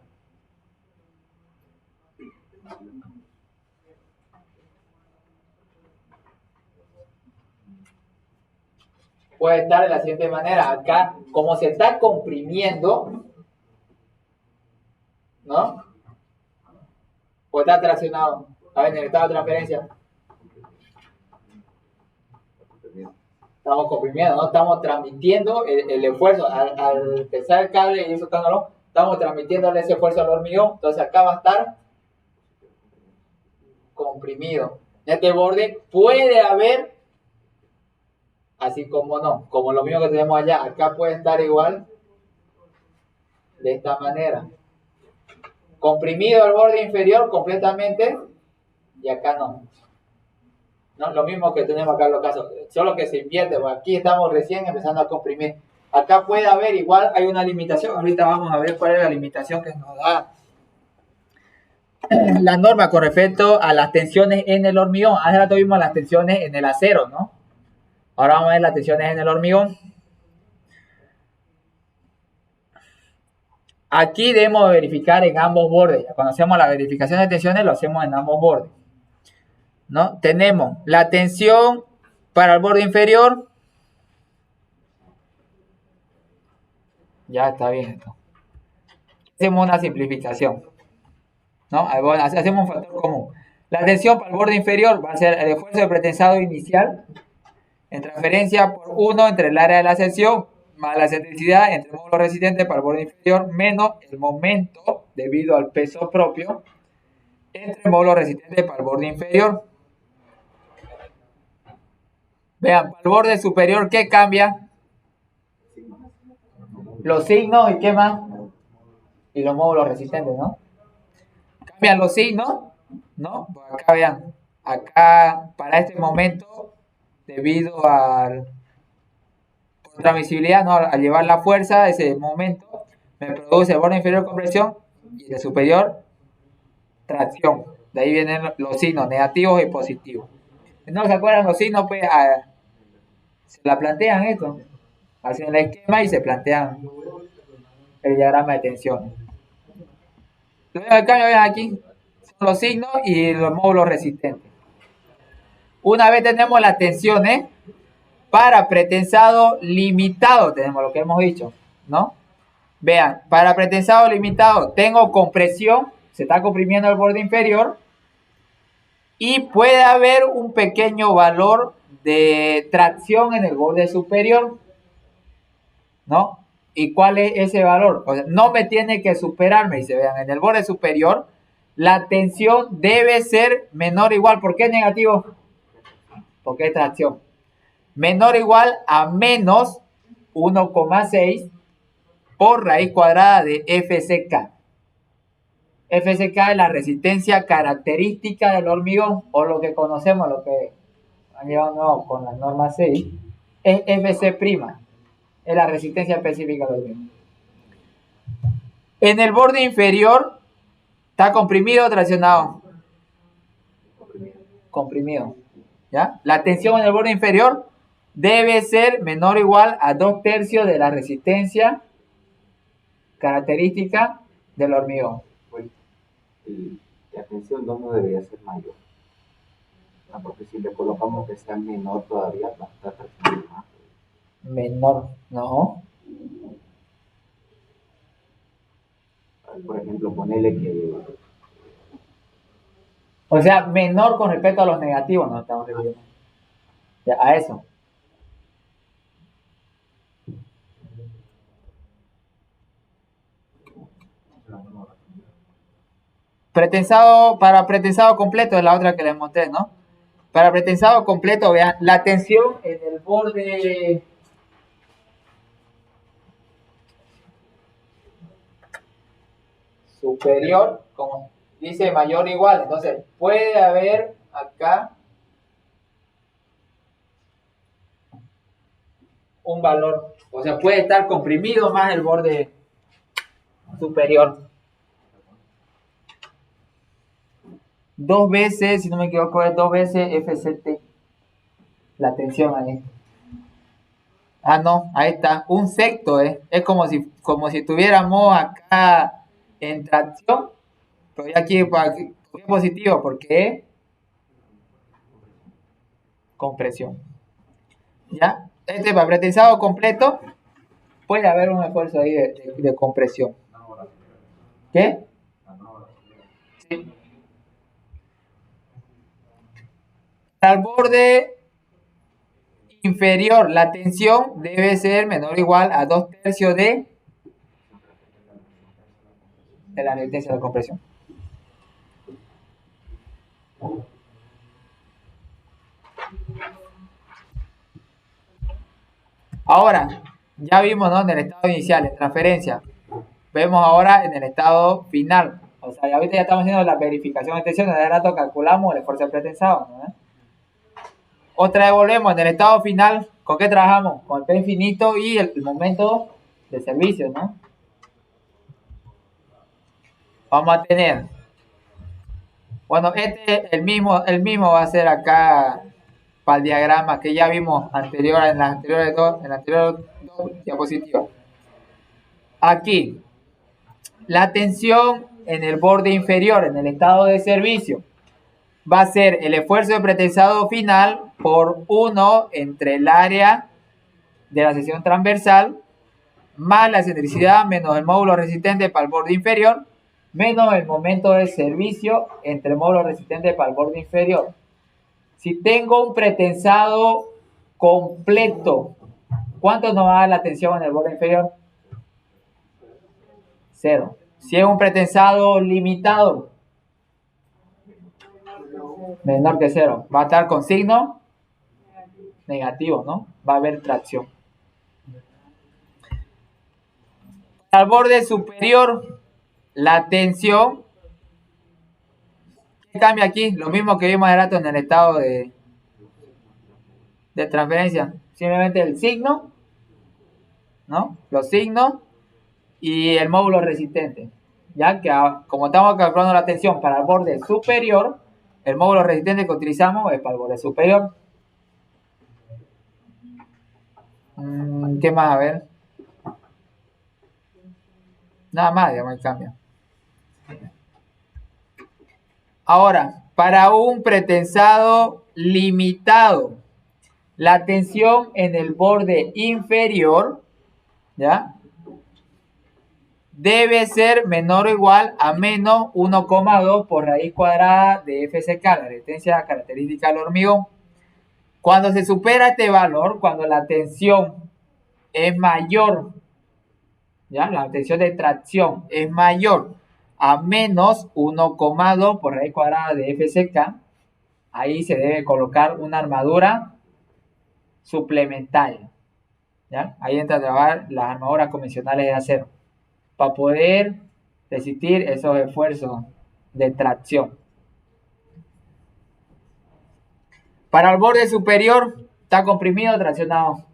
Puede estar de la siguiente manera. Acá, como se está comprimiendo, ¿no? Puede estar traccionado. A ver, en el estado de transferencia. Estamos comprimiendo, ¿no? Estamos transmitiendo el esfuerzo. Al empezar el cable y ir soltándolo, estamos transmitiéndole ese esfuerzo al hormigón. Entonces acá va a estar comprimido. En este borde puede haber, así como no, como lo mismo que tenemos allá, acá puede estar igual de esta manera. Comprimido el borde inferior completamente y acá no. ¿No? Lo mismo que tenemos acá en los casos, solo que se invierte, pues aquí estamos recién empezando a comprimir. Acá puede haber, igual hay una limitación, ahorita vamos a ver cuál es la limitación que nos da la norma con respecto a las tensiones en el hormigón. Hace rato vimos las tensiones en el acero, ¿no? Ahora vamos a ver las tensiones en el hormigón. Aquí debemos verificar en ambos bordes. Ya cuando hacemos la verificación de tensiones, lo hacemos en ambos bordes, ¿no? Tenemos la tensión para el borde inferior Ya está bien esto. Hacemos una simplificación, ¿no? Bueno, hacemos un factor común. La tensión para el borde inferior va a ser el esfuerzo de pretensado inicial en transferencia por 1 entre el área de la sección más la excentricidad entre el módulo resistente para el borde inferior menos el momento debido al peso propio entre el módulo resistente para el borde inferior. Vean, para el borde superior, ¿qué cambia? Los signos y qué más. Y los módulos resistentes, ¿no? Cambian los signos, ¿no? Pues acá vean, acá para este momento, debido al transmisibilidad, ¿no? Al llevar la fuerza, ese momento me produce el borde inferior compresión y el superior tracción. De ahí vienen los signos negativos y positivos. ¿No se acuerdan los signos? Pues se la plantean esto. Hacen el esquema y se plantean el diagrama de tensiones. Lo único que cambia, ven aquí, son los signos y los módulos resistentes. Una vez tenemos las tensiones, para pretensado limitado tenemos lo que hemos dicho, ¿no? Vean, para pretensado limitado tengo compresión, se está comprimiendo el borde inferior y puede haber un pequeño valor de tracción en el borde superior, ¿no? ¿Y cuál es ese valor? O sea, no me tiene que superarme. Y se vean, en el borde superior, la tensión debe ser menor o igual. ¿Por qué es negativo? Porque es tracción. Menor o igual a menos 1,6 por raíz cuadrada de FCK. FCK es la resistencia característica del hormigón, o lo que conocemos, lo que han llevado con la norma 6, es FC'. Es la resistencia específica del hormigón. En el borde inferior, ¿está comprimido o traccionado? Comprimido. ¿Ya? La tensión en el borde inferior debe ser menor o igual a 2/3 de la resistencia característica del hormigón. Y la tensión no debería ser mayor. Porque si le colocamos que sea menor todavía, va a estar traccionando más. Menor, no. Por ejemplo, ponerle que... O sea, menor con respecto a los negativos, no estamos refiriendo. Ya, a eso. Pretensado, para pretensado completo es la otra que les mostré, ¿no? Para pretensado completo, vean, la tensión en el borde superior, como dice mayor o igual, entonces puede haber acá un valor, o sea, puede estar comprimido más el borde superior. 2 veces, si no me equivoco, es 2 veces FCT. La tensión ahí. Ah, no, ahí está. 1/6, es como si tuviéramos acá en tracción. Pero ya aquí, ¿por qué positivo? Porque es compresión. ¿Ya? Este para pretensado completo puede haber un esfuerzo ahí de compresión. ¿Qué? Sí. Al borde inferior, la tensión debe ser menor o igual a 2/3 de la resistencia de compresión. Ahora, ya vimos, ¿no? En el estado inicial, en transferencia. Vemos ahora en el estado final. O sea, ahorita ya estamos haciendo la verificación de tensión. En el rato calculamos el esfuerzo pretensado, ¿no? Otra vez volvemos en el estado final. ¿Con qué trabajamos? Con el P infinito y el momento de servicio, ¿no? Vamos a tener. Bueno, el mismo va a ser acá para el diagrama que ya vimos en las anteriores dos diapositivas. Aquí, la tensión en el borde inferior, en el estado de servicio, va a ser el esfuerzo de pretensado final por 1 entre el área de la sección transversal más la excentricidad menos el módulo resistente para el borde inferior menos el momento de servicio entre el módulo resistente para el borde inferior. Si tengo un pretensado completo, ¿cuánto nos va a dar la tensión en el borde inferior? 0. Si es un pretensado limitado, menor que 0, va a estar con signo negativo, ¿no? Va a haber tracción. Al borde superior, la tensión, ¿qué cambia aquí? Lo mismo que vimos hace rato en el estado de transferencia. Simplemente el signo, ¿no? Los signos y el módulo resistente. Ya que como estamos calculando la tensión para el borde superior, el módulo resistente que utilizamos es para el borde superior. ¿Qué más? A ver. Nada más, digamos, el cambio. Ahora, para un pretensado limitado, la tensión en el borde inferior, ¿ya? Debe ser menor o igual a menos 1,2 por raíz cuadrada de FCK, la resistencia característica del hormigón. Cuando se supera este valor, cuando la tensión es mayor, ¿ya? La tensión de tracción es mayor a menos 1,2 por raíz cuadrada de FCK, ahí se debe colocar una armadura suplementaria, ¿ya? Ahí entra a trabajar las armaduras convencionales de acero para poder resistir esos esfuerzos de tracción. Para el borde superior, ¿está comprimido o traccionado?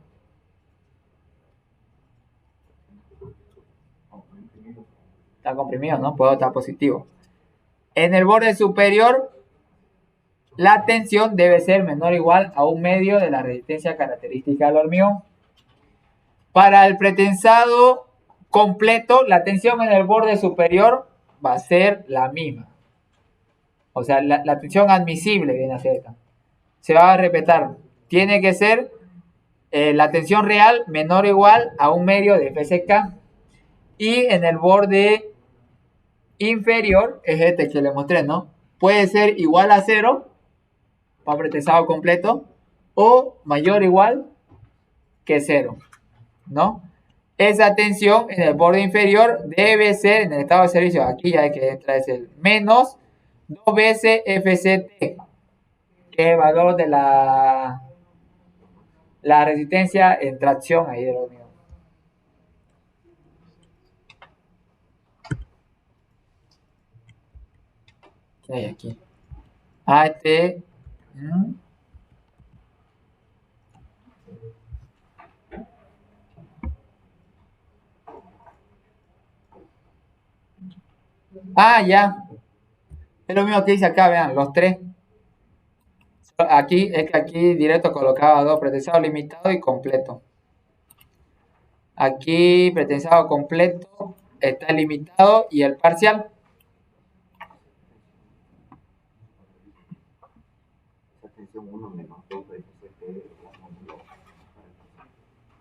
Está comprimido, ¿no? Puede estar positivo. En el borde superior, la tensión debe ser menor o igual a 1/2 de la resistencia característica del hormigón. Para el pretensado completo, la tensión en el borde superior va a ser la misma. O sea, la tensión admisible viene a ser esta. Se va a repetir. Tiene que ser la tensión real menor o igual a 1/2 de FCK. Y en el borde inferior, es este que le mostré, ¿no? Puede ser igual a 0 para pretensado completo o mayor o igual que 0, ¿no? Esa tensión en el borde inferior debe ser, en el estado de servicio, aquí ya hay que entrar, es el menos 2 veces FCT, que es el valor de la resistencia en tracción ahí de lo mío. ¿Qué hay aquí? Ya. Es lo mismo que dice acá, vean, los tres. Aquí es que aquí directo colocaba dos, pretensado limitado y completo. Aquí pretensado completo está limitado y el parcial.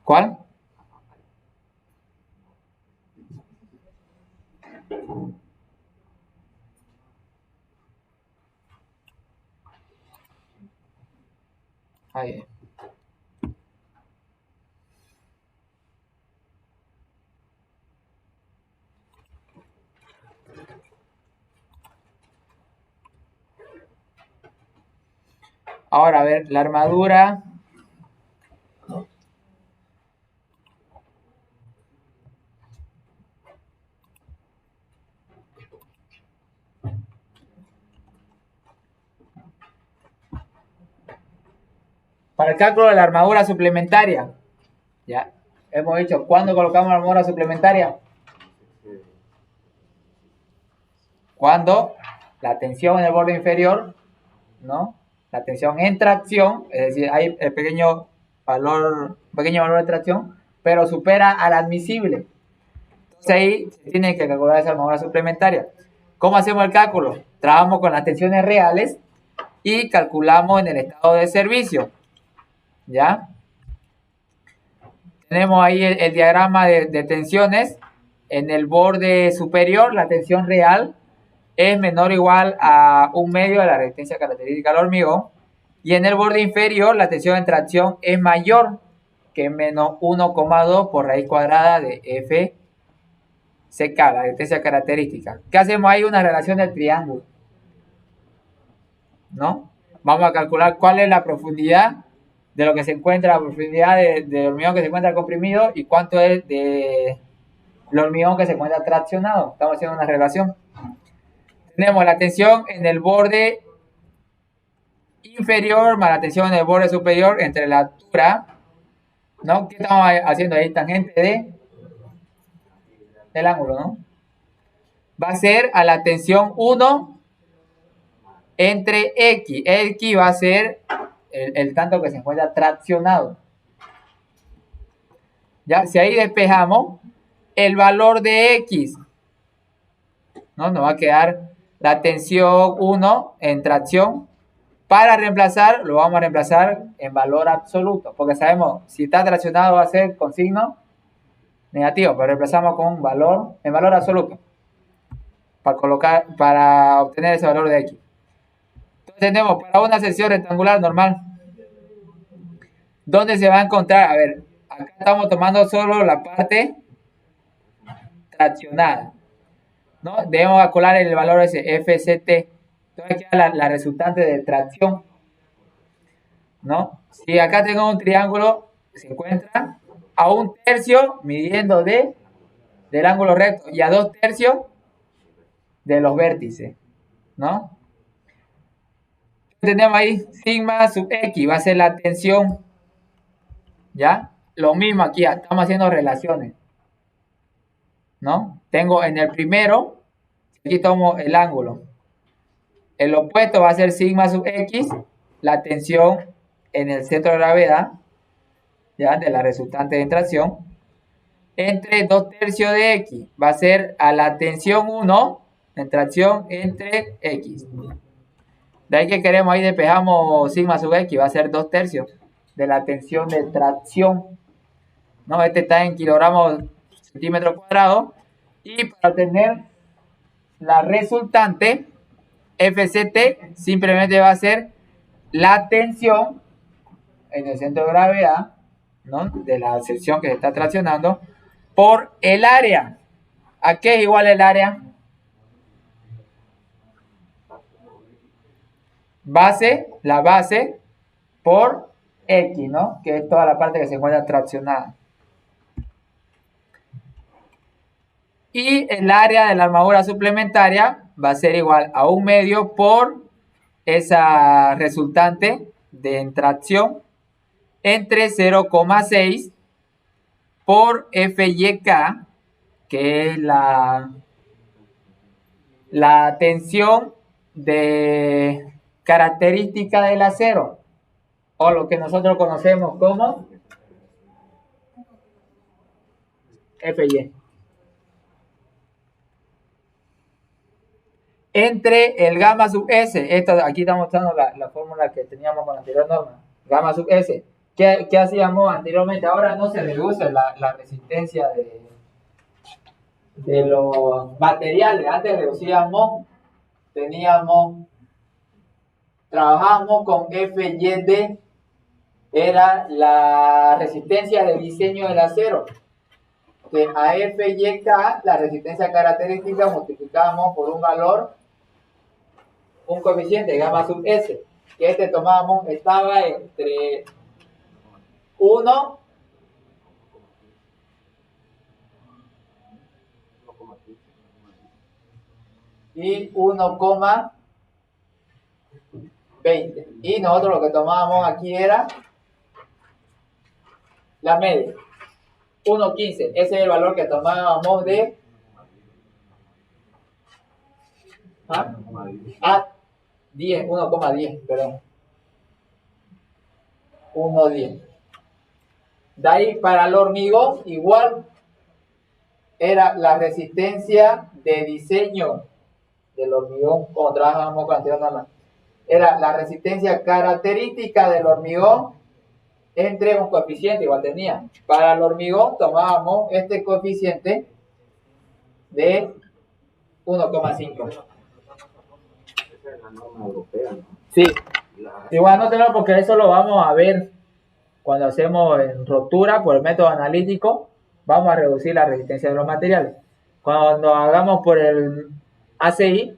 ¿Cuál? Ahí. Ahora, a ver, la armadura. Para el cálculo de la armadura suplementaria, ya hemos dicho, ¿cuándo colocamos la armadura suplementaria? Cuando la tensión en el borde inferior, ¿no? La tensión en tracción, es decir, hay el pequeño valor de tracción, pero supera al admisible. Entonces ahí se tiene que calcular esa armadura suplementaria. ¿Cómo hacemos el cálculo? Trabajamos con las tensiones reales y calculamos en el estado de servicio. ¿Ya? Tenemos ahí el diagrama de tensiones. En el borde superior, la tensión real es menor o igual a 1/2 de la resistencia característica del hormigón. Y en el borde inferior, la tensión en tracción es mayor que menos 1,2 por raíz cuadrada de F CK, la resistencia característica. ¿Qué hacemos ahí? Una relación del triángulo, ¿no? Vamos a calcular cuál es la profundidad de lo que se encuentra, la profundidad del hormigón que se encuentra comprimido y cuánto es de el hormigón que se encuentra traccionado. Estamos haciendo una relación. Tenemos la tensión en el borde inferior más la tensión en el borde superior entre la altura, ¿no? ¿Qué estamos haciendo ahí? Tangente del ángulo, ¿no? Va a ser a la tensión 1 entre X. X va a ser el tanto que se encuentra traccionado. Ya, si ahí despejamos el valor de X, ¿no? Nos va a quedar la tensión 1 en tracción. Para reemplazar, lo vamos a reemplazar en valor absoluto, porque sabemos si está traccionado va a ser con signo negativo, pero reemplazamos con valor en valor absoluto para obtener ese valor de X. Entonces tenemos para una sección rectangular normal, ¿dónde se va a encontrar? A ver, acá estamos tomando solo la parte traccionada, ¿no? Debemos calcular el valor ese FCT. Entonces queda la resultante de tracción, ¿no? Si acá tengo un triángulo, se encuentra a 1/3 midiendo del ángulo recto y a 2/3 de los vértices, ¿no? Tenemos ahí sigma sub X, va a ser la tensión, ¿ya? Lo mismo aquí, estamos haciendo relaciones, ¿no? Tengo en el primero, aquí tomo el ángulo. El opuesto va a ser sigma sub X, la tensión en el centro de gravedad, ¿ya? De la resultante de tracción, entre 2/3 de X, va a ser a la tensión 1 en tracción entre X. De ahí que queremos, ahí despejamos sigma sub X, va a ser 2/3 de la tensión de tracción, ¿no? Este está en kilogramos centímetros cuadrados. Y para obtener la resultante, FCT simplemente va a ser la tensión en el centro de gravedad, ¿no? De la sección que se está traccionando por el área. ¿A qué es igual el área? La base por X, ¿no? Que es toda la parte que se encuentra traccionada. Y el área de la armadura suplementaria va a ser igual a 1/2 por esa resultante de tracción entre 0,6 por FYK, que es la tensión de característica del acero, o lo que nosotros conocemos como FY. Entre el gamma sub S, aquí estamos mostrando la fórmula que teníamos con la anterior norma, gamma sub S. ¿Qué hacíamos anteriormente? Ahora no se reduce la resistencia de los materiales. Antes reducíamos, trabajábamos con FYD, era la resistencia de diseño del acero. Que a FYK, la resistencia característica, multiplicábamos por un valor, un coeficiente, gamma sub S, que tomábamos, estaba entre 1 y 1,20. Y nosotros lo que tomábamos aquí era la media, 1,15. Ese es el valor que tomábamos de 10, 1,10, perdón. 1,10. De ahí para el hormigón igual era la resistencia de diseño del hormigón, como trabajábamos con anterior norma. Era la resistencia característica del hormigón entre un coeficiente igual tenía. Para el hormigón tomábamos este coeficiente de 1,5. Esa es la norma europea, ¿no? Sí, La- igual no tenemos porque eso lo vamos a ver cuando hacemos en rotura por el método analítico. Vamos a reducir la resistencia de los materiales. Cuando hagamos por el ACI,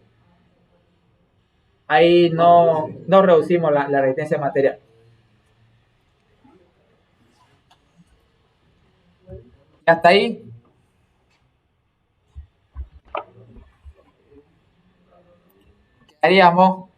ahí no reducimos la resistencia material. Hasta ahí. ¿Qué haríamos?